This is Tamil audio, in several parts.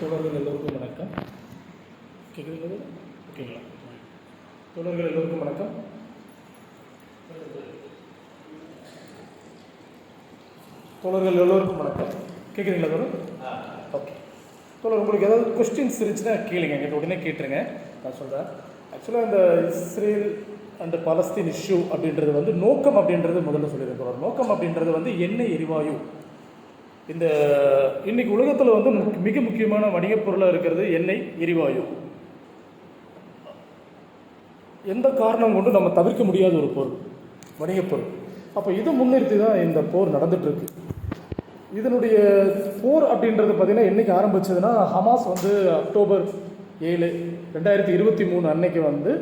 தோழர்கள் எல்லோருக்கும் வணக்கம். கேட்குறீங்களா? ஓகேங்களா? தோழர்கள் எல்லோருக்கும் வணக்கம். தோழர்கள் எல்லோருக்கும் வணக்கம். கேட்குறீங்களா தோழர்? ஓகே தோழர், உங்களுக்கு ஏதாவது கொஸ்டின்ஸ் இருந்துச்சுன்னா கேளுங்க, எங்கிட்ட உடனே கேட்டுருங்க. நான் சொல்கிறேன். ஆக்சுவலாக இந்த இஸ்ரேல் அண்ட் பாலஸ்தீன் இஷ்யூ அப்படின்றது வந்து நோக்கம் அப்படின்றது முதல்ல சொல்லியிருக்கேன் தோழர். நோக்கம் அப்படின்றது வந்து எண்ணெய் எரிவாயு. இந்த இன்னைக்கு உலகத்தில் வந்து மிக முக்கியமான வணிகப் பொருளாக இருக்கிறது எண்ணெய் எரிவாயு. எந்த காரணம் கொண்டு நம்ம தவிர்க்க முடியாத ஒரு பொருள், வணிகப் பொருள். அப்போ இதை முன்னிறுத்தி தான் இந்த போர் நடந்துகிட்ருக்கு. இதனுடைய போர் அப்படின்றது பார்த்திங்கன்னா என்றைக்கு ஆரம்பிச்சதுன்னா, ஹமாஸ் வந்து அக்டோபர் 7, 2023 அன்னைக்கு வந்து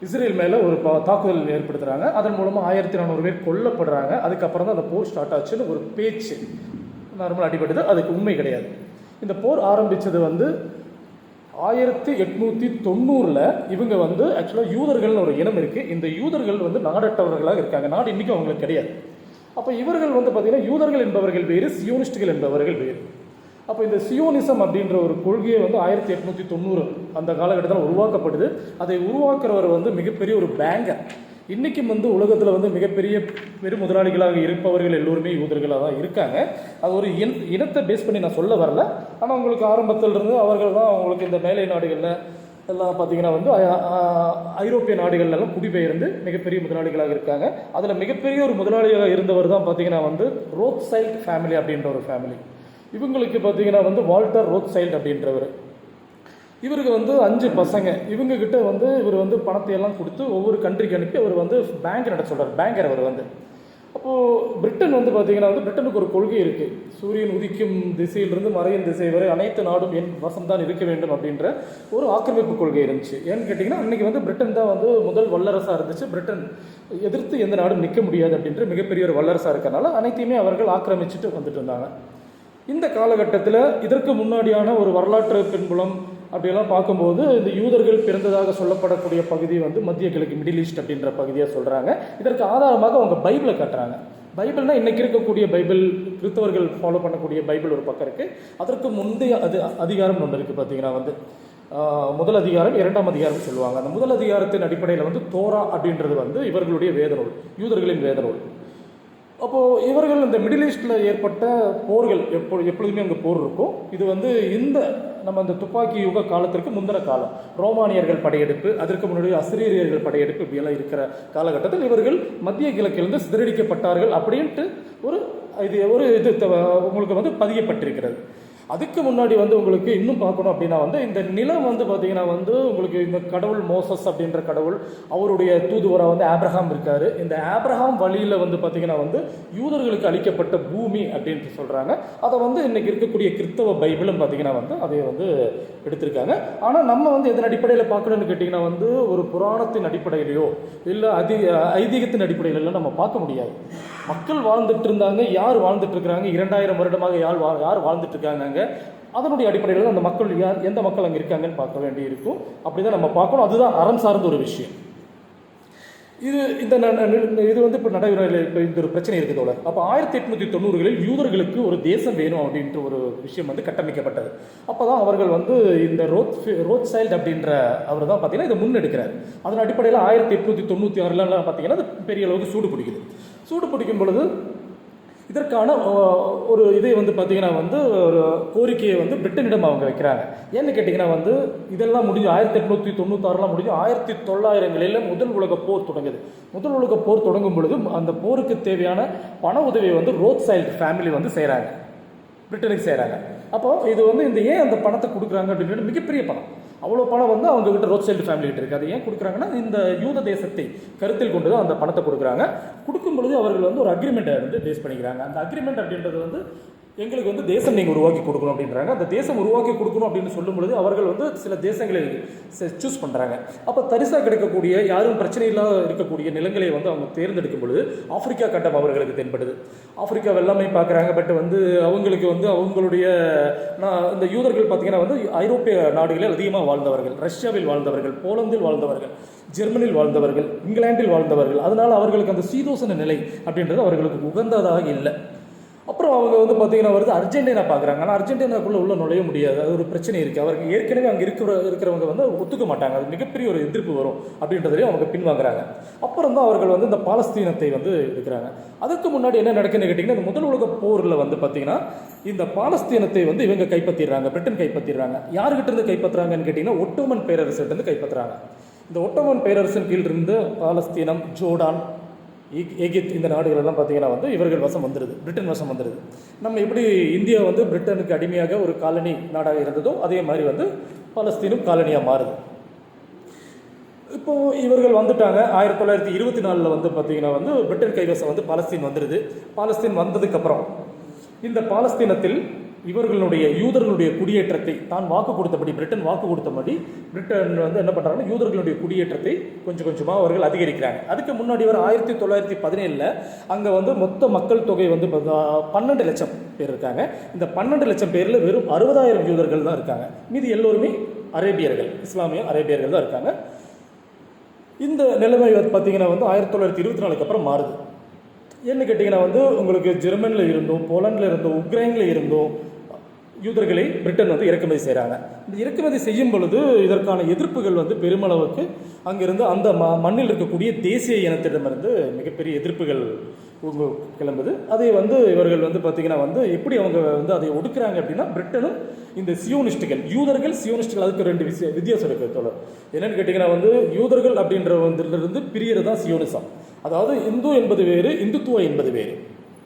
இஸ்ரேல் மேலே ஒரு தாக்குதல் ஏற்படுத்துகிறாங்க. அதன் மூலமாக 1400 பேர் கொல்லப்படுறாங்க. அதுக்கப்புறம் தான் அந்த போர் ஸ்டார்ட் ஆச்சுன்னு ஒரு பேச்சு நார்மலாக அடிபடுது. அதுக்கு உண்மை கிடையாது. இந்த போர் ஆரம்பித்தது வந்து 1890 இவங்க வந்து ஆக்சுவலாக யூதர்கள்னு ஒரு இனம் இருக்குது. இந்த யூதர்கள் வந்து நாடற்றவர்களாக இருக்காங்க. நாடு இன்றைக்கும் அவங்களுக்கு கிடையாது. அப்போ இவர்கள் வந்து பார்த்திங்கன்னா யூதர்கள் என்பவர்கள் வேறு, சியோனிஸ்டுகள் என்பவர்கள் வேறு. அப்போ இந்த சியோனிசம் அப்படின்ற ஒரு கொள்கையை வந்து 1890 அந்த காலகட்டத்தில் உருவாக்கப்படுது. அதை உருவாக்குறவர் வந்து மிகப்பெரிய ஒரு பேங்கர். இன்றைக்கும் வந்து உலகத்தில் வந்து மிகப்பெரிய பெரும் முதலாளிகளாக இருப்பவர்கள் எல்லோருமே யூதர்களாக தான் இருக்காங்க. அது ஒரு இனத்தை பேஸ் பண்ணி நான் சொல்ல வரல. ஆனால் உங்களுக்கு ஆரம்பத்திலிருந்து அவர்கள் தான் அவங்களுக்கு இந்த மேலை நாடுகளில் எல்லாம் பார்த்திங்கன்னா வந்து ஐரோப்பிய நாடுகள்லாம் குடிபெயர்ந்து மிகப்பெரிய முதலாளிகளாக இருக்காங்க. அதில் மிகப்பெரிய ஒரு முதலாளியாக இருந்தவர் தான் பார்த்திங்கன்னா வந்து ரோத்சைல்ட் ஃபேமிலி அப்படின்ற ஒரு ஃபேமிலி. இவங்களுக்கு பார்த்திங்கன்னா வந்து வால்டர் ரோத்சைல்ட் அப்படின்றவர். இவருக்கு வந்து 5 பசங்க. இவங்ககிட்ட வந்து இவர் வந்து பணத்தை எல்லாம் கொடுத்து ஒவ்வொரு கண்ட்ரிக்கு அனுப்பி அவர் வந்து பேங்க் நட சொல்கிறார். பேங்கர் அவர் வந்து. அப்போது பிரிட்டன் வந்து பார்த்திங்கன்னா வந்து பிரிட்டனுக்கு ஒரு கொள்கை இருக்குது. சூரியன் உதிக்கும் திசையிலிருந்து மறையும் திசை வரை அனைத்து நாடும் என் வசம்தான் இருக்க வேண்டும் அப்படின்ற ஒரு ஆக்கிரமிப்பு கொள்கை இருந்துச்சு. ஏன்னு கேட்டிங்கன்னா அன்றைக்கி வந்து பிரிட்டன் தான் வந்து முதல் வல்லரசாக இருந்துச்சு. பிரிட்டன் எதிர்த்து எந்த நாடும் நிற்க முடியாது அப்படின்ற மிகப்பெரிய ஒரு வல்லரசாக இருக்கிறனால அனைத்தையுமே அவர்கள் ஆக்கிரமிச்சுட்டு வந்துட்டு இருந்தாங்க. இந்த காலகட்டத்தில் இதற்கு முன்னாடியான ஒரு வரலாற்று பின்புலம் அப்படியெல்லாம் பார்க்கும்போது இந்த யூதர்கள் பிறந்ததாக சொல்லப்படக்கூடிய பகுதி வந்து மத்திய கிழக்கு, மிடில் ஈஸ்ட் அப்படின்ற பகுதியாக சொல்கிறாங்க. இதற்கு ஆதாரமாக அவங்க பைபிளை காட்டுறாங்க. பைபிள்னால் இன்றைக்கி இருக்கக்கூடிய பைபிள், கிறிஸ்தவர்கள் ஃபாலோ பண்ணக்கூடிய பைபிள் ஒரு பக்கம் இருக்குது. அதற்கு முந்தைய அதிகாரம் ஒன்று இருக்குது. பார்த்திங்கன்னா வந்து முதல் அதிகாரம், 2ஆம் அதிகாரம் சொல்லுவாங்க. அந்த முதல் அதிகாரத்தின் அடிப்படையில் வந்து தோரா அப்படின்றது வந்து இவர்களுடைய வேத நூல், யூதர்களின் வேத நூல். அப்போது இவர்கள் இந்த மிடில் ஈஸ்டில் ஏற்பட்ட போர்கள் எப்பொழுதுமே அங்கே போர் இருக்கும். இது வந்து நம்ம இந்த துப்பாக்கி யுக காலத்திற்கு முந்தின காலம். ரோமானியர்கள் படையெடுப்பு, அதற்கு முன்னாடி அசிரியர்கள் படையெடுப்பு, இப்படியெல்லாம் இருக்கிற காலகட்டத்தில் இவர்கள் மத்திய கிழக்கிலிருந்து சிதறடிக்கப்பட்டார்கள் அப்படின்ட்டு ஒரு இது உங்களுக்கு வந்து பதியப்பட்டிருக்கிறது. அதுக்கு முன்னாடி வந்து உங்களுக்கு இன்னும் பார்க்கணும் அப்படின்னா வந்து இந்த நிலம் வந்து பார்த்திங்கன்னா வந்து உங்களுக்கு இந்த கடவுள் மோசஸ் அப்படின்ற கடவுள், அவருடைய தூதுவராக வந்து ஆப்ரஹாம் இருக்கார். இந்த ஆப்ரஹாம் வழியில் வந்து பார்த்திங்கன்னா வந்து யூதர்களுக்கு அளிக்கப்பட்ட பூமி அப்படின்ட்டு சொல்கிறாங்க. அதை வந்து இன்றைக்கி இருக்கக்கூடிய கிறிஸ்தவ பைபிளும் பார்த்திங்கன்னா வந்து அதை வந்து எடுத்திருக்காங்க. ஆனால் நம்ம வந்து எதன் அடிப்படையில் பார்க்கணும்னு கேட்டிங்கன்னா வந்து ஒரு புராணத்தின் அடிப்படையிலையோ இல்லை ஐதீகத்தின் அடிப்படையிலெல்லாம் நம்ம பார்க்க முடியாது. மக்கள் வாழ்ந்துட்டு இருந்தாங்க. யார் வாழ்ந்துட்டு இருக்கிறாங்க? 2000 வருடமாக யார் வாழ்ந்துட்டு இருக்காங்க? அதனுடைய அடிப்படையில் அந்த மக்கள் எந்த மக்கள் அங்கே இருக்காங்கன்னு பார்க்க வேண்டி இருக்கும். அப்படி தான் நம்ம பார்க்கணும். அதுதான் அறம் சார்ந்த ஒரு விஷயம். இது வந்து இப்போ நடைமுறையில் இப்போ இந்த ஒரு பிரச்சனை இருக்குதோல. அப்போ 1890களில் யூதர்களுக்கு ஒரு தேசம் வேணும் அப்படின்ற ஒரு விஷயம் வந்து கட்டமைக்கப்பட்டது. அப்போ தான் அவர்கள் வந்து இந்த ரோத்சைல்ட் அப்படின்ற அவர் தான் பார்த்தீங்கன்னா இதை முன்னெடுக்கிறார். அதன் அடிப்படையில் 1896 பார்த்தீங்கன்னா அது பெரிய அளவுக்கு சூடு பிடிக்கும் பொழுது இதற்கான ஒரு இதை வந்து பார்த்திங்கன்னா வந்து ஒரு கோரிக்கையை வந்து பிரிட்டனிடம் அவங்க வைக்கிறாங்க. ஏன்னு கேட்டிங்கன்னா வந்து இதெல்லாம் முடிஞ்சு 1896 முடிஞ்சு 1900களில் முதல் உலக போர் தொடங்குது. முதல் உலக போர் தொடங்கும் பொழுது அந்த போருக்கு தேவையான பண உதவியை வந்து ரோத்சைல்ட் ஃபேமிலி வந்து செய்கிறாங்க, பிரிட்டனுக்கு செய்கிறாங்க. அப்போது இது வந்து இந்த ஏன் அந்த பணத்தை கொடுக்குறாங்க அப்படின்றது மிகப்பெரிய பணம். அவ்வளோ பணம் வந்து அவங்ககிட்ட ரோத்சைல்ட் ஃபேமிலிகிட்ட இருக்குது. அது ஏன் கொடுக்குறாங்கன்னா இந்த யூத தேசத்தை கருத்தில் கொண்டு தான் அந்த பணத்தை கொடுக்குறாங்க. கொடுக்கும் பொழுது அவர்கள் வந்து ஒரு அக்ரிமெண்ட்டை வந்து பேஸ் பண்ணிக்கிறாங்க. அந்த அக்ரிமெண்ட் அப்படின்றது வந்து எங்களுக்கு வந்து தேசம் நீங்கள் உருவாக்கி கொடுக்கணும் அப்படின்றாங்க. அந்த தேசம் உருவாக்கி கொடுக்கணும் அப்படின்னு சொல்லும் பொழுது அவர்கள் வந்து சில தேசங்களை சூஸ் பண்ணுறாங்க. அப்போ தரிசாக கிடைக்கக்கூடிய யாரும் பிரச்சனை இல்லாத இருக்கக்கூடிய நிலங்களை வந்து அவங்க தேர்ந்தெடுக்கும் பொழுது ஆப்பிரிக்கா கண்டம் அவர்களுக்கு தென்படுது. ஆப்பிரிக்கா எல்லாமே பார்க்குறாங்க. பட் வந்து அவங்களுக்கு வந்து அவங்களுடைய இந்த யூதர்கள் பார்த்திங்கன்னா வந்து ஐரோப்பிய நாடுகளில் அதிகமாக வாழ்ந்தவர்கள், ரஷ்யாவில் வாழ்ந்தவர்கள், போலந்தில் வாழ்ந்தவர்கள், ஜெர்மனியில் வாழ்ந்தவர்கள், இங்கிலாந்தில் வாழ்ந்தவர்கள். அதனால் அவர்களுக்கு அந்த சீதோசன நிலை அப்படின்றது அவர்களுக்கு உகந்ததாக இல்லை. அப்புறம் அவங்க வந்து பார்த்தீங்கன்னா வருது அர்ஜென்டினா பார்க்குறாங்க. ஆனால் அர்ஜென்டினாக்குள்ளே உள்ள நுழைய முடியாது, அது ஒரு பிரச்சனை இருக்குது. அவருக்கு ஏற்கனவே அங்கே இருக்கிறவங்க வந்து ஒத்துக்க மாட்டாங்க, அது மிகப்பெரிய ஒரு எதிர்ப்பு வரும் அப்படின்றதையும் அவங்க பின்வாங்குறாங்க. அப்புறம் தான் அவர்கள் வந்து இந்த பாலஸ்தீனத்தை வந்து எடுக்கிறாங்க. அதுக்கு முன்னாடி என்ன நடக்குதுன்னு கேட்டிங்கன்னா, இந்த முதல் உலக போரில் வந்து பார்த்தீங்கன்னா இந்த பாலஸ்தீனத்தை வந்து இவங்க கைப்பற்றிடுறாங்க, பிரிட்டன் கைப்பற்றிடுறாங்க. யாருக்கிட்ட இருந்து கைப்பற்றுறாங்கன்னு கேட்டிங்கன்னா ஒட்டோமன் பேரரசிலிருந்து கைப்பற்றுறாங்க. இந்த ஒட்டோமன் பேரரசின் கீழ் இருந்து பாலஸ்தீனம், ஜோர்டான், எகிப்து இந்த நாடுகளெல்லாம் பார்த்தீங்கன்னா வந்து இவர்கள் வசம் வந்துடுது, பிரிட்டன் வசம் வந்துடுது. நம்ம எப்படி இந்தியா வந்து பிரிட்டனுக்கு அடிமையாக ஒரு காலனி நாடாக இருந்ததோ அதே மாதிரி வந்து பாலஸ்தீனும் காலனியாக மாறுது. இப்போது இவர்கள் வந்துட்டாங்க. 1924 வந்து பார்த்தீங்கன்னா வந்து பிரிட்டன் கைவசம் வந்து பாலஸ்தீன் வந்துடுது. பாலஸ்தீன் வந்ததுக்கப்புறம் இந்த பாலஸ்தீனத்தில் இவர்களுடைய யூதர்களுடைய குடியேற்றத்தை தான் வாக்கு கொடுத்தபடி, பிரிட்டன் வாக்கு கொடுத்தபடி பிரிட்டன் வந்து என்ன பண்ணுறாங்கன்னா யூதர்களுடைய குடியேற்றத்தை கொஞ்சம் கொஞ்சமாக அவர்கள் அதிகரிக்கிறாங்க. அதுக்கு முன்னாடி வர 1917 அங்கே வந்து மொத்த மக்கள் தொகை வந்து 12 லட்சம் பேர் இருக்காங்க. இந்த 12 லட்சம் பேரில் வெறும் 60,000 யூதர்கள் தான் இருக்காங்க. மீதி எல்லோருமே அரேபியர்கள், இஸ்லாமிய அரேபியர்கள் தான் இருக்காங்க. இந்த நிலைமை பார்த்தீங்கன்னா வந்து 1924 அப்புறம் மாறுது. என்ன கேட்டிங்கன்னா வந்து உங்களுக்கு ஜெர்மனியில் இருந்தும், போலண்டில் இருந்தும், உக்ரைனில் இருந்தும் யூதர்களை பிரிட்டன் வந்து இறக்குமதி செய்கிறாங்க. இந்த இறக்குமதி செய்யும் பொழுது இதற்கான எதிர்ப்புகள் வந்து பெருமளவுக்கு அங்கிருந்து அந்த மண்ணில் இருக்கக்கூடிய தேசிய இனத்திடமிருந்து மிகப்பெரிய எதிர்ப்புகள் கிளம்புது. அதை வந்து இவர்கள் வந்து பார்த்திங்கன்னா வந்து எப்படி அவங்க வந்து அதை ஒடுக்குறாங்க அப்படின்னா, பிரிட்டனும் இந்த சியோனிஸ்டுகள், யூதர்கள் சியோனிஸ்டுகள், அதுக்கு 2 வித்தியாசம் இருக்குது தோழர். என்னென்னு கேட்டிங்கன்னா வந்து யூதர்கள் அப்படின்றவந்திலிருந்து பிரியறது தான் சியோனிசம். அதாவது இந்து என்பது வேறு, இந்துத்துவ என்பது வேறு.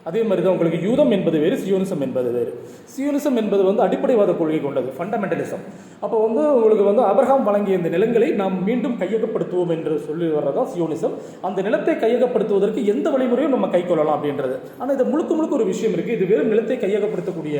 அதே மாதிரி தான் உங்களுக்கு யூதம் என்பது வேறு, சியோனிசம் என்பது வேறு. சியோனிசம் என்பது வந்து அடிப்படைவாத கொள்கை கொண்டது, ஃபண்டமெண்டலிசம். அப்போ வந்து உங்களுக்கு வந்து ஆபிரகாம் வழங்கிய இந்த நிலங்களை நாம் மீண்டும் கையகப்படுத்துவோம் என்று சொல்லி வர்றதான் சியோனிசம். அந்த நிலத்தை கையகப்படுத்துவதற்கு எந்த வழிமுறையும் நம்ம கை கொள்ளலாம் அப்படின்றது. ஆனால் இது முழுக்க ஒரு விஷயம் இருக்குது. இது வெறும் நிலத்தை கையகப்படுத்தக்கூடிய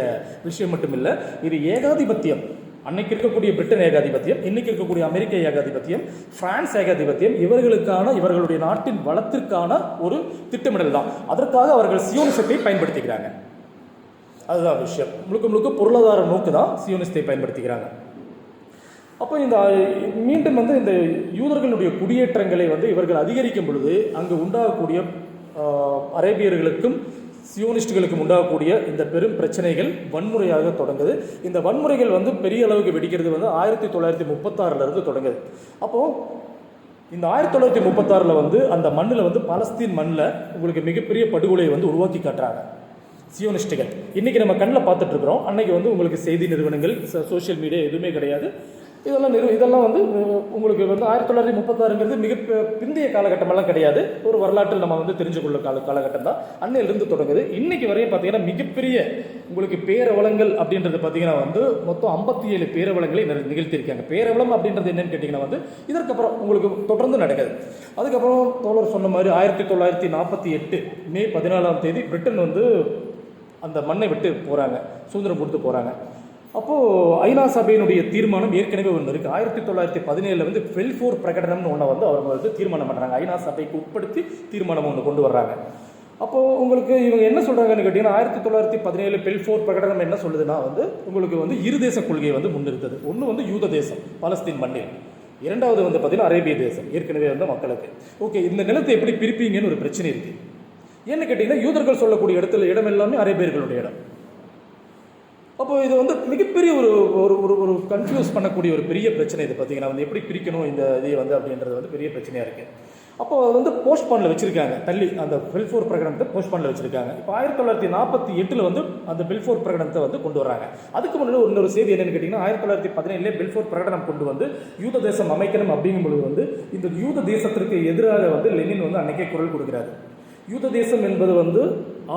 விஷயம் மட்டும் இல்லை, இது ஏகாதிபத்தியம். அன்னைக்கு இருக்கக்கூடிய பிரிட்டன் ஏகாதிபத்தியம், இன்னைக்கு இருக்கக்கூடிய அமெரிக்க ஏகாதிபத்தியம், பிரான்ஸ் ஏகாதிபத்தியம், இவர்களுடைய நாட்டின் வளத்திற்கான ஒரு திட்டமிடல் தான். அதற்காக அவர்கள் சியோனிசத்தை பயன்படுத்திக்கிறாங்க. அதுதான் விஷயம். முழுக்க பொருளாதார நோக்கு தான் சியோனிசத்தை பயன்படுத்திக்கிறாங்க. அப்போ இந்த மீண்டும் வந்து இந்த யூதர்களுடைய குடியேற்றங்களை வந்து இவர்கள் அதிகரிக்கும் பொழுது அங்கு உண்டாகக்கூடிய அரேபியர்களுக்கும் சியோனிஸ்டுகளுக்கும் உண்டாகக்கூடிய இந்த பெரும் பிரச்சனைகள் வன்முறையாக தொடங்குது. இந்த வன்முறைகள் வந்து பெரிய அளவுக்கு வெடிக்கிறது வந்து 1936 தொடங்குது. அப்போது இந்த 1936 வந்து அந்த மண்ணில் வந்து பாலஸ்தீன் மண்ணில் உங்களுக்கு மிகப்பெரிய படுகொலையை வந்து உருவாக்கி காட்டுறாங்க சியோனிஸ்டுகள். இன்றைக்கி நம்ம கண்ணில் பார்த்துட்டு இருக்கிறோம். அன்னைக்கு வந்து உங்களுக்கு செய்தி நிறுவனங்கள், சோஷியல் மீடியா எதுவுமே கிடையாது. இதெல்லாம் வந்து உங்களுக்கு வந்து 1936 மிக பிந்தைய காலகட்டமெல்லாம் கிடையாது. ஒரு வரலாற்றில் நம்ம வந்து தெரிஞ்சுக்கொள்ள காலகட்டம் தான். அன்னையிலிருந்து தொடங்குது. இன்னைக்கு வரையும் பார்த்தீங்கன்னா மிகப்பெரிய உங்களுக்கு பேரவலங்கள் அப்படின்றது பார்த்தீங்கன்னா வந்து மொத்தம் 57 பேரவலங்களை நிகழ்த்தியிருக்காங்க. பேரவலம் அப்படின்றது என்னன்னு கேட்டிங்கன்னா வந்து இதற்கப்புறம் உங்களுக்கு தொடர்ந்து நடக்குது. அதுக்கப்புறம் தோழர் சொன்ன மாதிரி 1948 மே 14 பிரிட்டன் வந்து அந்த மண்ணை விட்டு போகிறாங்க, சுதந்திரம் கொடுத்து போகிறாங்க. அப்போது ஐநா சபையினுடைய தீர்மானம் ஏற்கனவே ஒன்று இருக்குது. 1917 வந்து பெல்ஃபோர் பிரகடனம்னு ஒன்று வந்து அவங்க வந்து தீர்மானம் பண்ணுறாங்க. ஐநா சபைக்கு உட்படுத்தி தீர்மானம் ஒன்று கொண்டு வர்றாங்க. அப்போது உங்களுக்கு இவங்க என்ன சொல்கிறாங்கன்னு கேட்டிங்கன்னா 1917 பெல்ஃபோர் பிரகடனம் என்ன சொல்லுதுன்னா வந்து உங்களுக்கு வந்து இருதேச கொள்கையை வந்து முன்னிறுத்தது. ஒன்று வந்து யூத தேசம் பாலஸ்தீன் மண்ணில், இரண்டாவது வந்து பார்த்திங்கன்னா அரேபிய தேசம் ஏற்கனவே வந்து மக்களுக்கு. ஓகே, இந்த நிலத்தை எப்படி பிரிப்பீங்கன்னு ஒரு பிரச்சனை இருக்குது. ஏன்னு கேட்டிங்கன்னா யூதர்கள் சொல்லக்கூடிய இடம் எல்லாமே அரேபியர்களுடைய இடம். அப்போ இது வந்து மிகப்பெரிய ஒரு கன்ஃபியூஸ் பண்ணக்கூடிய ஒரு பெரிய பிரச்சனை. இது பார்த்தீங்கன்னா வந்து எப்படி பிரிக்கணும் இந்த இதை வந்து அப்படின்றது வந்து பெரிய பிரச்சனையாக இருக்குது. அப்போ அது வந்து போஸ்ட்பானில் வச்சுருக்காங்க, தள்ளி அந்த பெல்ஃபோர் பிரகடனத்தை போஸ்ட்பானில் வச்சுருக்காங்க. இப்போ 1948 வந்து அந்த பெல்ஃபோர் பிரகடனத்தை வந்து கொண்டு வராங்க. அதுக்கு முன்னாடி இன்னொரு செய்தி என்னென்னு கேட்டிங்கன்னா 1917 பெல்ஃபோர் பிரகடனம் கொண்டு வந்து யூத தேசம் அமைக்கணும் அப்படிங்கும்பொழுது வந்து இந்த யூத தேசத்திற்கு எதிராக வந்து லெனின் வந்து அன்றைக்கே குரல் கொடுக்குறாரு. யூத தேசம் என்பது வந்து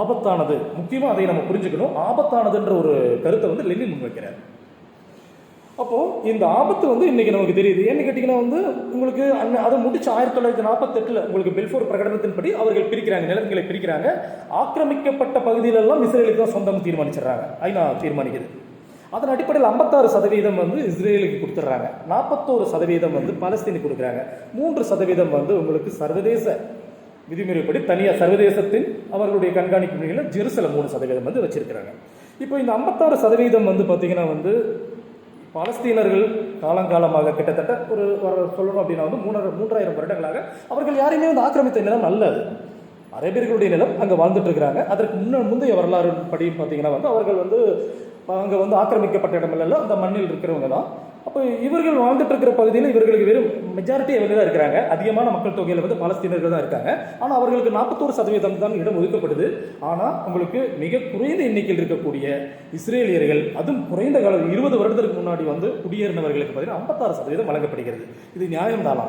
ஆபத்தானது, முக்கியமாக அதை நம்ம புரிஞ்சுக்கணும். ஆபத்தானதுன்ற ஒரு கருத்தை வந்து லெனின் முன்வைக்கிறார். அப்போது இந்த ஆபத்து வந்து இன்றைக்கி நமக்கு தெரியுது. ஏன்னு கேட்டிங்கன்னா வந்து உங்களுக்கு அதை முடிச்சு 1948 உங்களுக்கு பெல்ஃபோர் பிரகடனத்தின்படி அவர்கள் பிரிக்கிறாங்க, நிலங்களை பிரிக்கிறாங்க. ஆக்கிரமிக்கப்பட்ட பகுதியிலெல்லாம் இஸ்ரேலுக்கு தான் சொந்தம் தீர்மானிச்சிடுறாங்க, ஐநா தீர்மானிக்குது. அதன் அடிப்படையில் 56% வந்து இஸ்ரேலுக்கு கொடுத்துட்றாங்க, 41% வந்து பாலஸ்தீனுக்கு கொடுக்குறாங்க, 3% வந்து உங்களுக்கு சர்வதேச விதிமுறைப்படி தனியாக சர்வதேசத்தின் அவர்களுடைய கண்காணிப்பு முறையில் ஜெருசலம் 3% வந்து வச்சிருக்கிறாங்க. இப்போ இந்த 56% வந்து பார்த்திங்கன்னா வந்து பாலஸ்தீனர்கள் காலங்காலமாக கிட்டத்தட்ட ஒரு சொல்லணும் அப்படின்னா வந்து 3000 வருடங்களாக அவர்கள் யாரையுமே வந்து ஆக்கிரமித்த நிலம் அல்ல அது. அரேபியர்களுடைய நிலம் அங்கே வாழ்ந்துட்டு இருக்கிறாங்க. அதற்கு முந்தைய வரலாறு படி பார்த்தீங்கன்னா வந்து அவர்கள் வந்து அங்கே வந்து ஆக்கிரமிக்கப்பட்ட இடமெல்லாம் அந்த மண்ணில் இருக்கிறவங்க தான். அப்போ இவர்கள் வாழ்ந்துட்டு இருக்கிற பகுதியில் இவர்களுக்கு வெறும் மெஜாரிட்டி இவங்க தான் இருக்கிறாங்க. அதிகமான மக்கள் தொகையில் வந்து பாலஸ்தீனர்கள் தான் இருக்காங்க. ஆனால் அவர்களுக்கு 41% தான் இடம் ஒதுக்கப்படுது. ஆனால் உங்களுக்கு மிக குறைந்த எண்ணிக்கையில் இருக்கக்கூடிய இஸ்ரேலியர்கள், அதுவும் குறைந்த காலம் 20 வருடத்திற்கு முன்னாடி வந்து குடியேறினவர்களுக்கு பார்த்தீங்கன்னா 56% வழங்கப்படுகிறது. இது நியாயம் தானா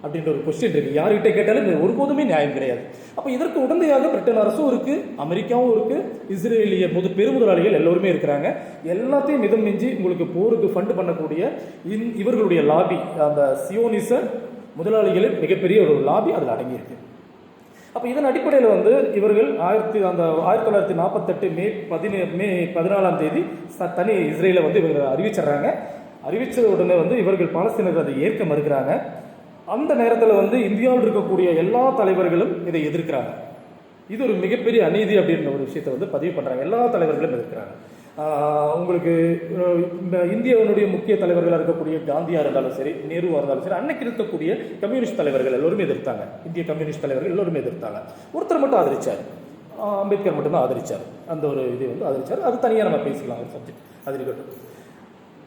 அப்படின்ற ஒரு கொஸ்டின் இருக்கு. யார்கிட்ட கேட்டாலும் இது ஒருபோதுமே நியாயம் கிடையாது. அப்போ இதற்கு உடந்தையாக பிரிட்டன் அரசும் இருக்கு, அமெரிக்காவும் இருக்கு, இஸ்ரேலிய பெருமுதலாளிகள் எல்லோருமே இருக்கிறாங்க. எல்லாத்தையும் மிதம் மிஞ்சி உங்களுக்கு போருக்கு ஃபண்ட் பண்ணக்கூடிய இவர்களுடைய லாபி, அந்த சியோனிச முதலாளிகளின் மிகப்பெரிய ஒரு லாபி அதில் அடங்கியிருக்கு. அப்போ இதன் அடிப்படையில் வந்து இவர்கள் 1948 மே 14 தனி இஸ்ரேலை வந்து இவங்க அறிவிச்சிடுறாங்க. அறிவிச்ச உடனே வந்து இவர்கள் பாலஸ்தீனர்கள் அதை ஏற்க மறுக்கிறாங்க. அந்த நேரத்தில் வந்து இந்தியாவில் இருக்கக்கூடிய எல்லா தலைவர்களும் இதை எதிர்க்கிறாங்க. இது ஒரு மிகப்பெரிய அநீதி அப்படின்ற ஒரு விஷயத்தை வந்து பதிவு பண்ணுறாங்க. எல்லா தலைவர்களும் எதிர்க்கிறாங்க. உங்களுக்கு இந்தியாவினுடைய முக்கிய தலைவர்களாக இருக்கக்கூடிய காந்தியாக இருந்தாலும் சரி, நேருவாக இருந்தாலும் சரி, அன்னைக்கு இருக்கக்கூடிய கம்யூனிஸ்ட் தலைவர்கள் எல்லோருமே எதிர்த்தாங்க. இந்திய கம்யூனிஸ்ட் தலைவர்கள் எல்லோருமே எதிர்த்தாங்க. ஒருத்தர் மட்டும் ஆதரிச்சார், அம்பேத்கர் மட்டும்தான் ஆதரிச்சார். அந்த ஒரு இதை வந்து ஆதரிச்சார். அது தனியாக நம்ம பேசிக்கலாம், ஒரு சப்ஜெக்ட் அது இருக்கட்டும்.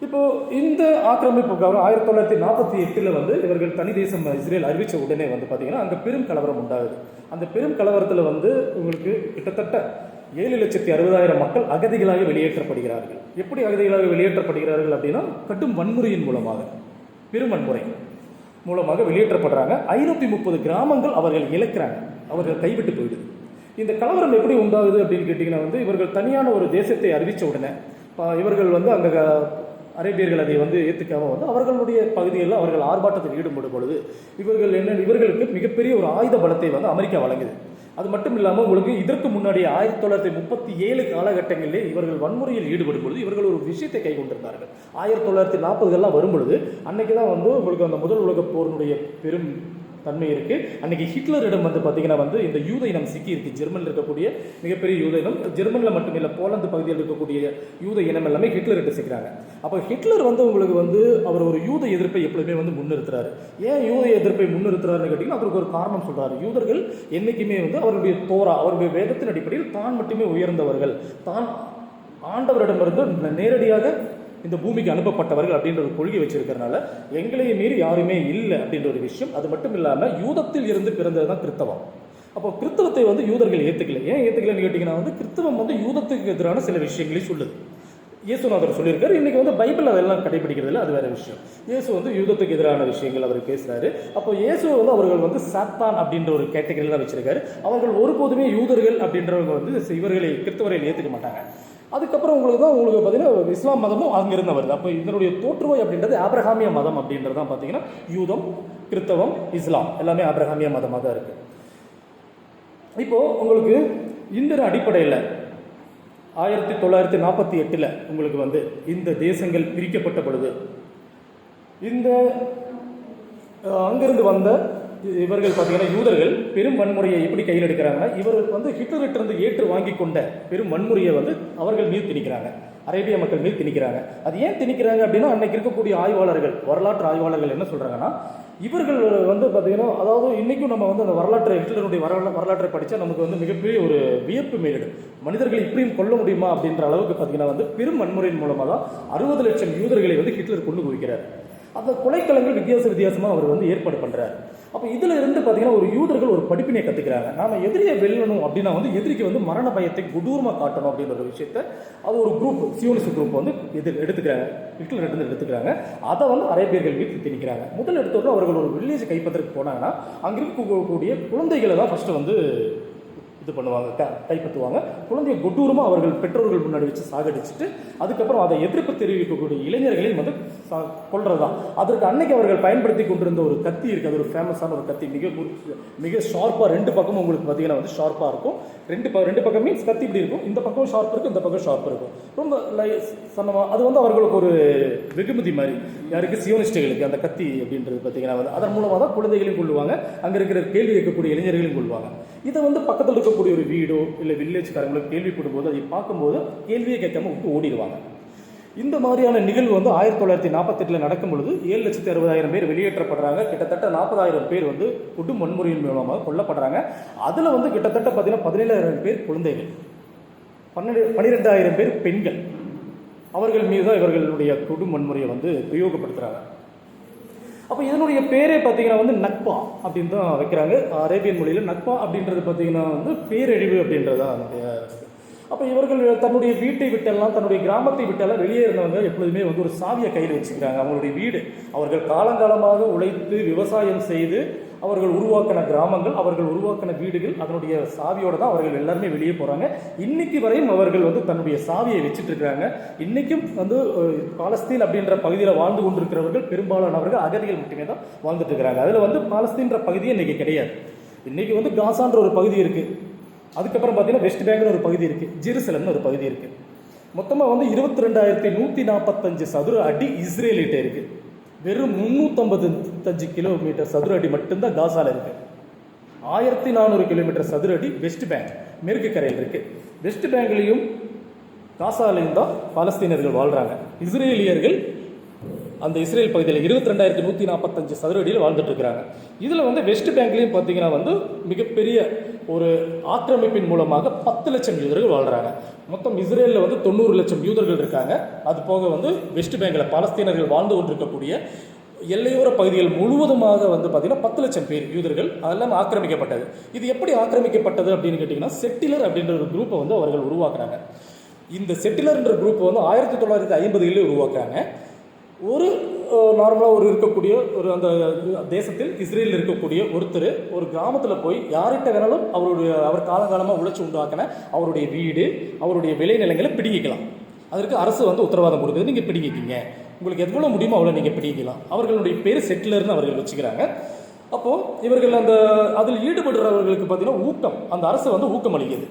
இப்போ இந்த ஆக்கிரமிப்புக்கு அப்புறம் 1948 வந்து இவர்கள் தனி தேசம் இஸ்ரேல் அறிவித்த உடனே வந்து பார்த்தீங்கன்னா அங்கே பெரும் கலவரம் உண்டாகுது. அந்த பெரும் கலவரத்தில் வந்து உங்களுக்கு கிட்டத்தட்ட 7,60,000 மக்கள் அகதிகளாக வெளியேற்றப்படுகிறார்கள். எப்படி அகதிகளாக வெளியேற்றப்படுகிறார்கள் அப்படின்னா கடும் வன்முறையின் மூலமாக, பெரும் வன்முறை மூலமாக வெளியேற்றப்படுறாங்க. 530 கிராமங்கள் அவர்கள் இழக்கிறாங்க, அவர்கள் கைவிட்டு போயிடுது. இந்த கலவரம் எப்படி உண்டாகுது அப்படின்னு கேட்டிங்கன்னா வந்து இவர்கள் தனியான ஒரு தேசத்தை அறிவித்த உடனே இவர்கள் வந்து அங்கே அரேபியர்கள் அதை வந்து ஏற்றுக்காம வந்து அவர்களுடைய பகுதிகளில் அவர்கள் ஆர்ப்பாட்டத்தில் ஈடுபடும் பொழுது இவர்களுக்கு மிகப்பெரிய ஒரு ஆயுத பலத்தை வந்து அமெரிக்கா வழங்குது. அது மட்டும் இல்லாமல் உங்களுக்கு இதற்கு முன்னாடி 1937 காலகட்டங்களிலே இவர்கள் வன்முறையில் ஈடுபடும் பொழுது இவர்கள் ஒரு விஷயத்தை கை கொண்டிருந்தார்கள். 1940 வரும் பொழுது அன்னைக்கு தான் வந்து உங்களுக்கு அந்த முதல் உலகப் போரினுடைய பெரும் தன்மை இருக்கு. அன்னைக்கு ஹிட்லரிடம் வந்து பார்த்தீங்கன்னா வந்து இந்த யூத இனம் சிக்கி இருக்கு. ஜெர்மனில் இருக்கக்கூடிய மிகப்பெரிய யூத இனம், ஜெர்மனில் மட்டும் இல்லை போலந்து பகுதியில் இருக்கக்கூடிய யூத இனம் எல்லாமே ஹிட்லர்கிட்ட சிக்கிறாங்க. அப்போ ஹிட்லர் வந்து உங்களுக்கு வந்து அவர் ஒரு யூத எதிர்ப்பை எப்பவுமே வந்து முன்னிறுத்துறாரு. ஏன் யூத எதிர்ப்பை முன்னிறுத்துறாருன்னு கேட்டீங்கன்னா அவருக்கு ஒரு காரணம் சொல்றாரு. யூதர்கள் என்னைக்குமே வந்து அவருடைய தோரா, அவருடைய வேதத்தின் அடிப்படையில் தான் மட்டுமே உயர்ந்தவர்கள், தான் ஆண்டவரிடமிருந்து நேரடியாக இந்த பூமிக்கு அனுப்பப்பட்டவர்கள் அப்படின்ற ஒரு கொள்கை வச்சிருக்கிறதுனால எங்களையே மீறி யாருமே இல்லை அப்படின்ற ஒரு விஷயம். அது மட்டும் இல்லாமல் யூதத்தில் இருந்து பிறந்தது தான் கிறிஸ்தவம். அப்போ கிறிஸ்தவத்தை வந்து யூதர்கள் ஏற்றுக்கல. ஏன் ஏற்றுக்கலன்னு கேட்டிங்கன்னா வந்து கிறிஸ்தவம் வந்து யூதத்துக்கு எதிரான சில விஷயங்களை சொல்லுது. இயேசுநாதர் சொல்லியிருக்காரு. இன்னைக்கு வந்து பைபிள் அதெல்லாம் கடைபிடிக்கிறது இல்லை, அது வேற விஷயம். இயேசு வந்து யூதத்துக்கு எதிரான விஷயங்கள் அவர் பேசுறாரு. அப்போ இயேசுவை வந்து அவர்கள் வந்து சாத்தான் அப்படின்ற ஒரு கேட்டகரியில் தான் வச்சிருக்காரு. அவர்கள் ஒருபோதுமே யூதர்கள் அப்படின்றவங்க வந்து இவர்களை கிறிஸ்தவர்கள் ஏற்றுக்க மாட்டாங்க. அதுக்கப்புறம் உங்களுக்கு பார்த்தீங்கன்னா இஸ்லாம் மதமும் அங்கிருந்து வருது. அப்போ இதனுடைய தோற்றுவாய் அப்படின்றது ஆபிரகாமிய மதம் அப்படின்றது தான் பார்த்தீங்கன்னா யூதம், கிறிஸ்தவம், இஸ்லாம் எல்லாமே ஆபிரகாமிய மதமாக தான் இருக்கு. இப்போ உங்களுக்கு இந்த அடிப்படையில் 1948 உங்களுக்கு வந்து இந்த தேசங்கள் பிரிக்கப்பட்ட பொழுது இந்த அங்கிருந்து வந்த இவர்கள் பார்த்தீங்கன்னா யூதர்கள் பெரும் வன்முறையை எப்படி கையில் எடுக்கிறாங்கன்னா இவர்கள் வந்து ஹிட்லரிட்டிருந்து ஏற்று வாங்கி கொண்ட பெரும் வன்முறையை வந்து அவர்கள் மீது திணிக்கிறாங்க, அரேபிய மக்கள் மீது திணிக்கிறாங்க. அது ஏன் திணிக்கிறாங்க அப்படின்னா அன்னைக்கு இருக்கக்கூடிய ஆய்வாளர்கள், வரலாற்று ஆய்வாளர்கள் என்ன சொல்றாங்கன்னா இவர்கள் வந்து பார்த்தீங்கன்னா அதாவது இன்னைக்கும் நம்ம வந்து அந்த வரலாற்றை ஹிட்லருடைய வரலாற்றை படித்தா நமக்கு வந்து மிகப்பெரிய ஒரு வியப்பு மேலிடும். மனிதர்களை இப்படியும் கொல்ல முடியுமா அப்படின்ற அளவுக்கு பார்த்தீங்கன்னா வந்து பெரும் வன்முறையின் மூலமாக தான் 60 லட்சம் யூதர்களை வந்து ஹிட்லர் கொண்டு குவிக்கிறார். அந்த கொலைக்களங்கள் வித்தியாசமாக அவர் வந்து ஏற்பாடு பண்ணுறாரு. அப்போ இதில் இருந்து பார்த்தீங்கன்னா ஒரு யூதர்கள் ஒரு படிப்பினை கற்றுக்கிறாங்க. நாம எதிரியை வெல்லணும் அப்படின்னா வந்து எதிரிக்கு வந்து மரண பயத்தை கொடூரமாக காட்டணும் அப்படின்ற ஒரு விஷயத்த அது ஒரு குரூப், சியோனிஸ்ட் குரூப் வந்து எடுத்துக்கிறாங்க, ஹிட்லர் எடுத்துக்கிறாங்க. அதை வந்து அரேபியர்கள் மீது திணிக்கிறாங்க. முதல் எடுத்தோடு அவர்கள் ஒரு வில்லேஜ் கைப்பற்றதுக்கு போனாங்கன்னா அங்கே இருக்கக்கூடிய குழந்தைகளை தான் ஃபர்ஸ்ட் வந்து இது பண்ணுவாங்க, கைப்பற்றுவாங்க. குழந்தைய கொடூரமாக அவர்கள் பெற்றோர்கள் முன்னாடி வச்சு சாகடிச்சுட்டு அதுக்கப்புறம் அதை எதிர்ப்பு தெரிவிக்கக்கூடிய இளைஞர்களையும் வந்து கொள்றது தான். அதற்கு அன்னைக்கு அவர்கள் பயன்படுத்தி கொண்டிருந்த ஒரு கத்தி இருக்குது. அது ஒரு ஃபேமஸான ஒரு கத்தி, மிக ஷார்ப்பாக 2 பக்கமும் உங்களுக்கு பார்த்தீங்கன்னா வந்து ஷார்ப்பாக இருக்கும். ரெண்டு பக்கம் மீன்ஸ் கத்தி இப்படி இருக்கும், இந்த பக்கம் ஷார்ப் இருக்கும், இந்த பக்கம் ஷார்ப் இருக்கும், ரொம்ப சன்னமாக. அது வந்து அவர்களுக்கு ஒரு வெகுமதி மாதிரி, யாருக்கு சியோனிஸ்டுகளுக்கு அந்த கத்தி அப்படின்றது பார்த்தீங்கன்னா வந்து அதன் மூலமாக தான் குழந்தைகளையும் கொள்ளுவாங்க, அங்கே இருக்கிற கேள்வி கேட்கக்கூடிய இளைஞர்களையும் கொள்வாங்க. இதை வந்து பக்கத்தில் இருக்கக்கூடிய ஒரு வீடோ இல்லை வில்லேஜ்காரங்களோ கேள்விப்படும் போது அதை பார்க்கும்போது கேள்வியை கேட்காம விட்டு ஓடிடுவாங்க. இந்த மாதிரியான நிகழ்வு வந்து 1948 நடக்கும் பொழுது 7,60,000 பேர் வெளியேற்றப்படுறாங்க. கிட்டத்தட்ட 40,000 பேர் வந்து குடும்ப வன்முறையின் மூலமாக கொல்லப்படுறாங்க. அதில் வந்து கிட்டத்தட்ட பார்த்தீங்கன்னா 17,000 பேர் குழந்தைகள், 12,000 பேர் பெண்கள். அவர்கள் மீது தான் இவர்களுடைய குடும்ப வன்முறையை வந்து பிரயோகப்படுத்துகிறாங்க. அப்போ இதனுடைய பேரே பார்த்தீங்கன்னா வந்து நக்பா அப்படின்னு தான் வைக்கிறாங்க. அரேபியன் மொழியில் நக்பா அப்படின்றது பார்த்தீங்கன்னா வந்து பேரழிவு அப்படின்றது தான் அதனுடைய. அப்போ இவர்கள் தன்னுடைய வீட்டை விட்டெல்லாம், தன்னுடைய கிராமத்தை விட்டெல்லாம் வெளியே இருந்தவங்க எப்பொழுதுமே வந்து ஒரு சாவியை கையில் வச்சுக்கிறாங்க. அவங்களுடைய வீடு, அவர்கள் காலங்காலமாக உழைத்து விவசாயம் செய்து அவர்கள் உருவாக்கின கிராமங்கள், அவர்கள் உருவாக்கின வீடுகள், அதனுடைய சாவியோடு தான் அவர்கள் எல்லாருமே வெளியே போகிறாங்க. இன்னைக்கு வரையும் அவர்கள் வந்து தன்னுடைய சாவியை வச்சுட்டு இருக்கிறாங்க. இன்றைக்கும் வந்து பாலஸ்தீன் அப்படின்ற பகுதியில் வாழ்ந்து கொண்டிருக்கிறவர்கள் பெரும்பாலானவர்கள் அகதிகள் மட்டுமே தான் வாழ்ந்துட்டு இருக்கிறாங்க. அதில் வந்து பாலஸ்தீன்ற பகுதியே இன்றைக்கி கிடையாது. இன்றைக்கி வந்து காசான்ற ஒரு பகுதி இருக்குது, அதுக்கப்புறம் பார்த்தீங்கன்னா வெஸ்ட் பேங்க்னு ஒரு பகுதி இருக்குது, ஜெருசலம்னு ஒரு பகுதி இருக்குது. மொத்தமாக வந்து 22,145 சதுர அடி இஸ்ரேலிட்ட இருக்குது. வெறும் 355 கிலோமீட்டர் சதுர அடி மட்டும்தான் காசால இருக்கு. 1400 கிலோமீட்டர் சதுர அடி வெஸ்ட் பேங்க் மேற்கு கரையில் இருக்கு. வெஸ்ட் பேங்க்லையும் காசாலையும் தான் பாலஸ்தீனர்கள் வாழ்றாங்க. இஸ்ரேலியர்கள் அந்த இஸ்ரேல் பகுதியில் 22,145 சதுர அடியில் வாழ்ந்துட்டு இருக்கிறாங்க. இதில் வந்து வெஸ்ட் பேங்க்லையும் பார்த்தீங்கன்னா வந்து மிகப்பெரிய ஒரு ஆக்கிரமிப்பின் மூலமாக 10 லட்சம் யூதர்கள் வாழ்கிறாங்க. மொத்தம் இஸ்ரேலில் வந்து 90 லட்சம் யூதர்கள் இருக்காங்க. அது போக வந்து வெஸ்ட் பேங்கில் பாலஸ்தீனர்கள் வாழ்ந்து கொண்டிருக்கக்கூடிய எல்லையோர பகுதிகள் முழுவதுமாக வந்து பார்த்தீங்கன்னா 10 லட்சம் பேர் யூதர்கள் அதெல்லாம் ஆக்கிரமிக்கப்பட்டது. இது எப்படி ஆக்கிரமிக்கப்பட்டது அப்படின்னு கேட்டிங்கன்னா, செட்டிலர் அப்படின்ற ஒரு குரூப்பை வந்து அவர்கள் உருவாக்குறாங்க. இந்த செட்டிலர்ன்ற குரூப்பை வந்து 1950 உருவாக்குறாங்க. ஒரு நார்மலாக இருக்கக்கூடிய ஒரு அந்த தேசத்தில் இஸ்ரேலில் இருக்கக்கூடிய ஒருத்தர் ஒரு கிராமத்தில் போய் யார்கிட்ட வேணாலும் அவர் காலங்காலமாக உழைச்சி உண்டாக்கின அவருடைய வீடு, அவருடைய விளைநிலங்களை பிடிங்கிக்கலாம். அதற்கு அரசு வந்து உத்தரவாதம் கொடுக்குது, நீங்கள் பிடிங்கிக்கிங்க, உங்களுக்கு எவ்வளோ முடியுமோ அவ்வளோ நீங்கள் பிடிக்கலாம். அவர்களுடைய பேர் செட்டிலர்னு அவர்கள் வச்சுக்கிறாங்க. அப்போது இவர்கள் அந்த அதில் ஈடுபடுறவர்களுக்கு பார்த்தீங்கன்னா ஊக்கம், அந்த அரசு வந்து ஊக்கம் அளிக்குது.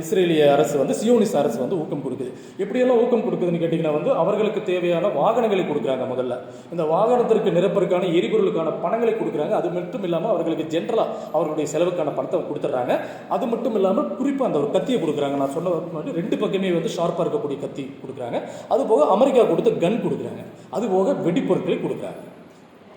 இஸ்ரேலிய அரசு வந்து சியோனிஸ்ட் அரசு வந்து ஊக்கம் கொடுக்குது. எப்படியெல்லாம் ஊக்கம் கொடுக்குதுன்னு கேட்டிங்கன்னா வந்து அவர்களுக்கு தேவையான வாகனங்களை கொடுக்குறாங்க. முதல்ல இந்த வாகனத்திற்கு நிரப்பதற்கான எரிபொருளுக்கான பணங்களை கொடுக்குறாங்க. அது மட்டும் இல்லாமல் அவர்களுக்கு ஜென்ரலாக அவர்களுடைய செலவுக்கான பணத்தை கொடுத்துட்றாங்க. அது மட்டும் இல்லாமல் குறிப்பாக அந்த ஒரு கத்தியை கொடுக்குறாங்க. நான் சொன்ன மாதிரி 2 பக்கமே வந்து ஷார்ப்பாக இருக்கக்கூடிய கத்தி கொடுக்குறாங்க. அதுபோக அமெரிக்கா கொடுத்த கன் கொடுக்குறாங்க. அதுபோக வெடிப்பொருட்களை கொடுக்குறாங்க.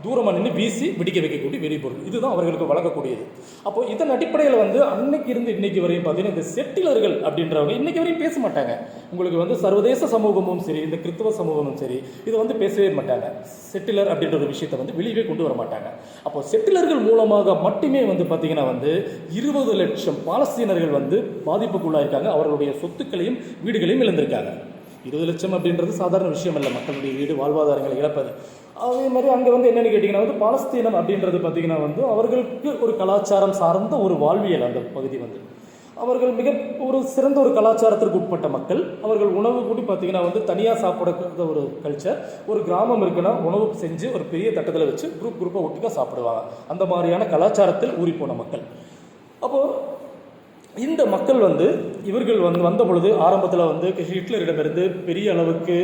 தூரமாக நின்று வீசி வெடிக்க வைக்கக்கூடிய வெடிபொருள், இதுதான் அவர்களுக்கு வழங்கக்கூடியது. அப்போ இதன் அடிப்படையில் வந்து அன்னைக்கு இருந்து இன்னைக்கு வரையும் பார்த்தீங்கன்னா இந்த செட்டிலர்கள் அப்படின்றவங்க இன்னைக்கு வரையும் பேச மாட்டாங்க. உங்களுக்கு வந்து சர்வதேச சமூகமும் சரி, இந்த கிறிஸ்தவ சமூகமும் சரி, இதை வந்து பேசவே மாட்டாங்க. செட்டிலர் அப்படின்ற ஒரு விஷயத்தை வந்து வெளியே கொண்டு வர மாட்டாங்க. அப்போ செட்டிலர்கள் மூலமாக மட்டுமே வந்து பார்த்தீங்கன்னா வந்து 20 லட்சம் பாலஸ்தீனர்கள் வந்து பாதிப்புக்குள்ளாயிருக்காங்க. அவர்களுடைய சொத்துக்களையும் வீடுகளையும் இழந்திருக்காங்க. 20 லட்சம் அப்படின்றது சாதாரண விஷயம் இல்லை, மக்களுடைய வீடு வாழ்வாதாரங்களை இழப்பது. அதே மாதிரி அங்கே வந்து என்னென்னு கேட்டிங்கன்னா வந்து பாலஸ்தீனம் அப்படின்றது பார்த்திங்கன்னா வந்து அவர்களுக்கு ஒரு கலாச்சாரம் சார்ந்த ஒரு வாழ்வியல். அந்த பகுதி வந்து அவர்கள் மிக ஒரு சிறந்த ஒரு கலாச்சாரத்திற்கு உட்பட்ட மக்கள். அவர்கள் உணவு கூடி பார்த்திங்கன்னா வந்து தனியாக சாப்பிடக்கூடிய ஒரு கல்ச்சர். ஒரு கிராமம் இருக்குன்னா உணவு செஞ்சு ஒரு பெரிய தட்டத்தில் வச்சு குரூப்பாக ஒட்டுக்காக சாப்பிடுவாங்க. அந்த மாதிரியான கலாச்சாரத்தில் ஊறிப்போன மக்கள். அப்போது இந்த மக்கள் வந்து இவர்கள் வந்த பொழுது ஆரம்பத்தில் வந்து ஹிட்லரிடமிருந்து பெரிய அளவுக்கு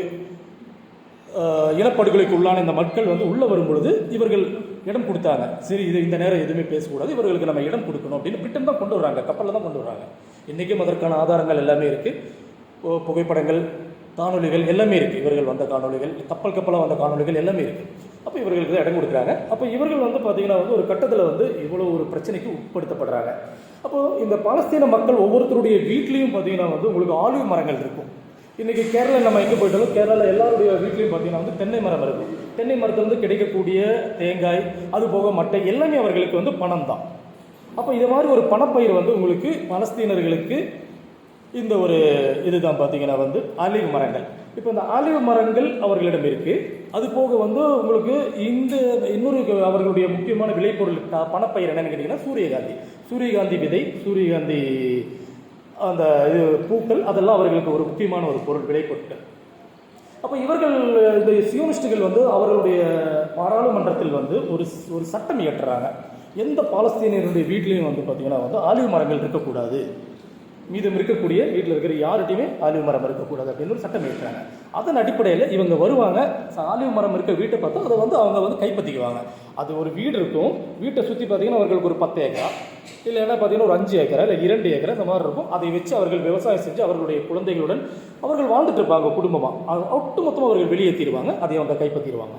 இனப்படுகொலைக்கு உள்ளான இந்த மக்கள் வந்து உள்ளே வரும் பொழுது இவர்கள் இடம் கொடுத்தாங்க. சரி, இது இந்த நேரம் எதுவுமே பேசக்கூடாது, இவர்களுக்கு நம்ம இடம் கொடுக்கணும் அப்படின்னு பிரிட்டன் தான் கொண்டு வர்றாங்க, கப்பலில் தான் கொண்டு வர்றாங்க. இன்றைக்கும் அதற்கான ஆதாரங்கள் எல்லாமே இருக்குது, புகைப்படங்கள், காணொலிகள் எல்லாமே இருக்குது. இவர்கள் வந்த காணொலிகள், கப்பலாக வந்த காணொலிகள் எல்லாமே இருக்குது. அப்போ இவர்களுக்கு தான் இடம் கொடுக்குறாங்க. அப்போ இவர்கள் வந்து பார்த்திங்கன்னா வந்து ஒரு கட்டத்தில் வந்து இவ்வளோ ஒரு பிரச்சனைக்கு உட்படுத்தப்படுறாங்க. அப்போது இந்த பாலஸ்தீன மக்கள் ஒவ்வொருத்தருடைய வீட்லேயும் பார்த்திங்கன்னா வந்து உங்களுக்கு ஆலிவ் மரங்கள் இருக்கும். இன்றைக்கி கேரளா நம்ம எங்கே போயிட்டாலும் கேரளாவில் எல்லாருடைய வீட்லேயும் பார்த்திங்கன்னா வந்து தென்னை மரம் இருக்கும். தென்னை மரத்துலேருந்து கிடைக்கக்கூடிய தேங்காய், அது போக மட்டை எல்லாமே அவர்களுக்கு வந்து பணம் தான். அப்போ இது மாதிரி ஒரு பணப்பயிர் வந்து உங்களுக்கு பாலஸ்தீனர்களுக்கு இந்த ஒரு இதுதான் பார்த்திங்கன்னா வந்து ஆலிவ் மரங்கள். இப்போ இந்த ஆலிவ் மரங்கள் அவர்களிடம் இருக்குது. அது போக வந்து உங்களுக்கு இந்த இன்னொரு அவர்களுடைய முக்கியமான விளைபொருள் பணப்பயிர் என்னென்னு கேட்டிங்கன்னா சூரியகாந்தி விதை, சூரியகாந்தி அந்த இது பூக்கள், அதெல்லாம் அவர்களுக்கு ஒரு முக்கியமான ஒரு பொருள், விளைபொருட்கள். அப்போ இவர்கள் இந்த சியோனிஸ்டுகள் வந்து அவர்களுடைய பாராளுமன்றத்தில் வந்து ஒரு சட்டம் இயற்றுறாங்க. எந்த பாலஸ்தீனியருடைய வீட்லேயும் வந்து பார்த்திங்கன்னா வந்து ஆலிவ் மரங்கள் இருக்கக்கூடாது, மீதம் இருக்கக்கூடிய வீட்டில் இருக்கிற யார்கிட்டையுமே ஆலிவ் மரம் இருக்கக்கூடாது அப்படின்னு ஒரு சட்டம் இயற்றுறாங்க. அதன் அடிப்படையில் இவங்க வருவாங்க, ஆலிவ் மரம் இருக்க வீட்டை பார்த்தா அதை வந்து அவங்க வந்து கைப்பற்றிக்குவாங்க. அது ஒரு வீடு இருக்கும், வீட்டை சுற்றி பார்த்திங்கன்னா அவர்களுக்கு ஒரு 10 ஏக்கரா இல்லைன்னா பார்த்தீங்கன்னா ஒரு 5 ஏக்கரா இல்லை 2 ஏக்கரா இந்த மாதிரி இருக்கும். அதை வச்சு அவர்கள் விவசாயம் செஞ்சு அவர்களுடைய குழந்தைகளுடன் அவர்கள் வாழ்ந்துட்டு இருப்பாங்க குடும்பமாக. அது ஒட்டுமொத்தமாக அவர்கள் வெளியேற்றிடுவாங்க, அதை அவங்க கைப்பற்றிடுவாங்க.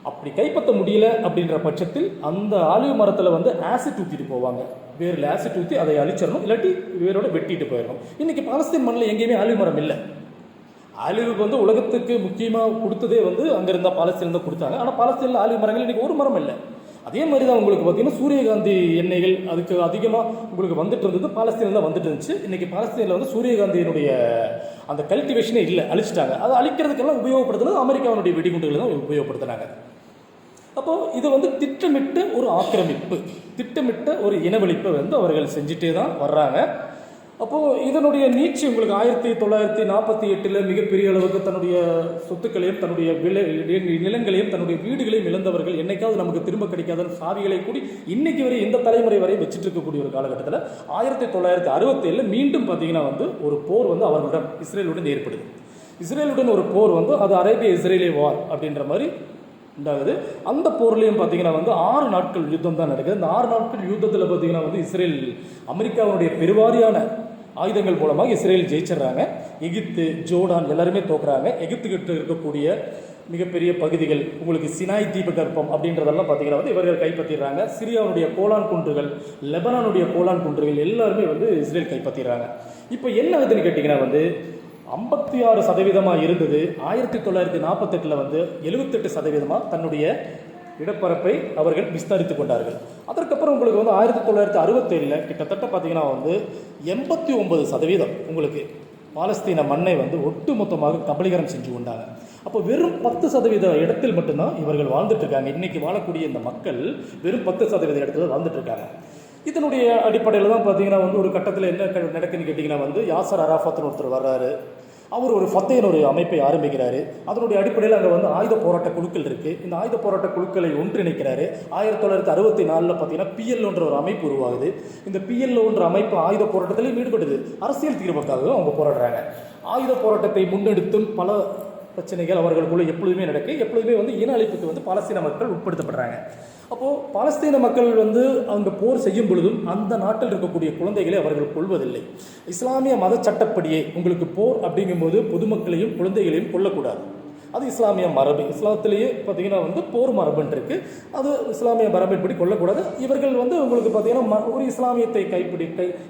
அப்படி கைப்பற்ற முடியல அப்படின்ற பட்சத்தில் அந்த ஆலிவ் மரத்தில் வந்து ஆசிட் ஊற்றிட்டு போவாங்க. வேரில் ஆசிட் ஊற்றி அதை அழிச்சிடணும், இல்லாட்டி வேரோட வெட்டிட்டு போயிடணும். இன்றைக்கி பாலஸ்தீன் மண்ணில் எங்கேயுமே ஆலிவ் மரம் இல்லை. ஆலிவுக்கு வந்து உலகத்துக்கு முக்கியமாக கொடுத்ததே வந்து அங்கே இருந்தால் பாலஸ்தீன் தான் கொடுத்தாங்க. ஆனால் பாலஸ்தீனில் ஆலிவ் மரங்கள் இன்றைக்கி ஒரு மரம் இல்லை. அதே மாதிரி தான் உங்களுக்கு பார்த்தீங்கன்னா சூரியகாந்தி எண்ணெய்கள் அதுக்கு அதிகமாக உங்களுக்கு வந்துட்டு இருந்தது பாலஸ்தீனில் தான் வந்துட்டு இருந்துச்சு. இன்றைக்கி பாலஸ்தீனில் வந்து சூரியகாந்தியினுடைய அந்த கல்டிவேஷனே இல்லை, அழிச்சிட்டாங்க. அதை அழிக்கிறதுக்கெல்லாம் உபயோகப்படுத்துனது அமெரிக்காவினுடைய வெடிகுண்டுகளை தான் உபயோகப்படுத்தினாங்க. அப்போது இது வந்து திட்டமிட்ட ஒரு ஆக்கிரமிப்பு, திட்டமிட்ட ஒரு இனவழிப்பை வந்து அவர்கள் செஞ்சுட்டே தான் வர்றாங்க. அப்போது இதனுடைய நீட்சி உங்களுக்கு 1948 மிகப்பெரிய அளவுக்கு தன்னுடைய சொத்துக்களையும் தன்னுடைய நிலங்களையும் தன்னுடைய வீடுகளையும் இழந்தவர்கள் என்னைக்காவது நமக்கு திரும்ப கிடைக்காத சாவிகளை கூடி இன்னைக்கு வரை இந்த தலைமுறை வரை வச்சுட்டு இருக்கக்கூடிய ஒரு காலகட்டத்தில் 1967 மீண்டும் பார்த்தீங்கன்னா வந்து ஒரு போர் வந்து அவர்களுடன் இஸ்ரேலுடன் ஏற்படுது. இஸ்ரேலுடன் ஒரு போர் வந்து அது அரேபிய இஸ்ரேலிய வார் அப்படின்ற மாதிரி உண்டாகுது. அந்த போர்லையும் பார்த்தீங்கன்னா வந்து 6 நாட்கள் யுத்தம் தான் நடக்குது. இந்த 6 நாட்கள் யுத்தத்தில் பார்த்தீங்கன்னா வந்து இஸ்ரேல் அமெரிக்காவுடைய பெருவாரியான ஆயுதங்கள் மூலமாக இஸ்ரேல் ஜெயிச்சிடறாங்க. எகிப்து, ஜோர்டான் எல்லாருமே தோக்குறாங்க. எகிப்துக்கிட்ட இருக்கக்கூடிய மிகப்பெரிய பகுதிகள் உங்களுக்கு சினாய் தீபகற்பம் அப்படின்றதெல்லாம் பார்த்தீங்கன்னா வந்து இவர்கள் கைப்பற்றிடுறாங்க. சிரியாவுடைய கோலான் குன்றுகள், லெபனானுடைய கோலான் குன்றுகள் எல்லாருமே வந்து இஸ்ரேல் கைப்பற்றிடுறாங்க. இப்போ என்ன ஆகுதுன்னு கேட்டிங்கன்னா வந்து 56% இருந்தது 1948 வந்து 78% தன்னுடைய இடப்பரப்பை அவர்கள் விஸ்தரித்து கொண்டார்கள். அதற்கப்புறம் உங்களுக்கு வந்து 1967 கிட்டத்தட்ட பார்த்தீங்கன்னா வந்து 89% உங்களுக்கு பாலஸ்தீன மண்ணை வந்து ஒட்டுமொத்தமாக கபலீகரம் செஞ்சு கொண்டாங்க. அப்போ வெறும் 10% இடத்தில் மட்டும்தான் இவர்கள் வாழ்ந்துட்டு இருக்காங்க. இன்னைக்கு வாழக்கூடிய இந்த மக்கள் வெறும் 10% இடத்துல வாழ்ந்துட்டு இருக்காங்க. இதனுடைய அடிப்படையில் தான் பார்த்தீங்கன்னா வந்து ஒரு கட்டத்தில் என்ன நடக்குதுன்னு கேட்டிங்கன்னா வந்து யாசர் அராஃபத்னு ஒருத்தர் வர்றாரு. அவர் ஒரு ஃபத்தேன்னு ஒரு அமைப்பை ஆரம்பிக்கிறாரு. அதனுடைய அடிப்படையில் அங்கே வந்து ஆயுத போராட்ட குழுக்கள் இருக்குது. இந்த ஆயுத போராட்ட குழுக்களை ஒன்றிணைக்கிறாரு. 1964 பார்த்தீங்கன்னா பிஎல்ஓன்ற ஒரு அமைப்பு உருவாகுது. இந்த பிஎல்ஓன்ற அமைப்பு ஆயுத போராட்டத்திலையும் ஈடுபடுது. அரசியல் தீர்வுக்காக அவங்க போராடுறாங்க. ஆயுத போராட்டத்தை முன்னெடுத்தும் பல பிரச்சனைகள் அவர்களுக்குள்ள எப்பொழுதுமே நடக்கு. எப்பொழுதுமே வந்து இன அழிப்புக்கு வந்து பாலஸ்தீன மக்கள் உட்படுத்தப்படுறாங்க. அப்போது பாலஸ்தீன மக்கள் வந்து அவங்க போர் செய்யும் பொழுதும் அந்த நாட்டில் இருக்கக்கூடிய குழந்தைகளை அவர்கள் கொள்வதில்லை. இஸ்லாமிய மத சட்டப்படியே உங்களுக்கு போர் அப்படிங்கும்போது பொதுமக்களையும் குழந்தைகளையும் கொல்லக்கூடாது. அது இஸ்லாமிய மரபு. இஸ்லாத்திலேயே பார்த்தீங்கன்னா வந்து போர் மரபுன்னு இருக்குது. அது இஸ்லாமிய மரபின்படி கொல்லக்கூடாது. இவர்கள் வந்து உங்களுக்கு பார்த்தீங்கன்னா ஒரு இஸ்லாமியத்தை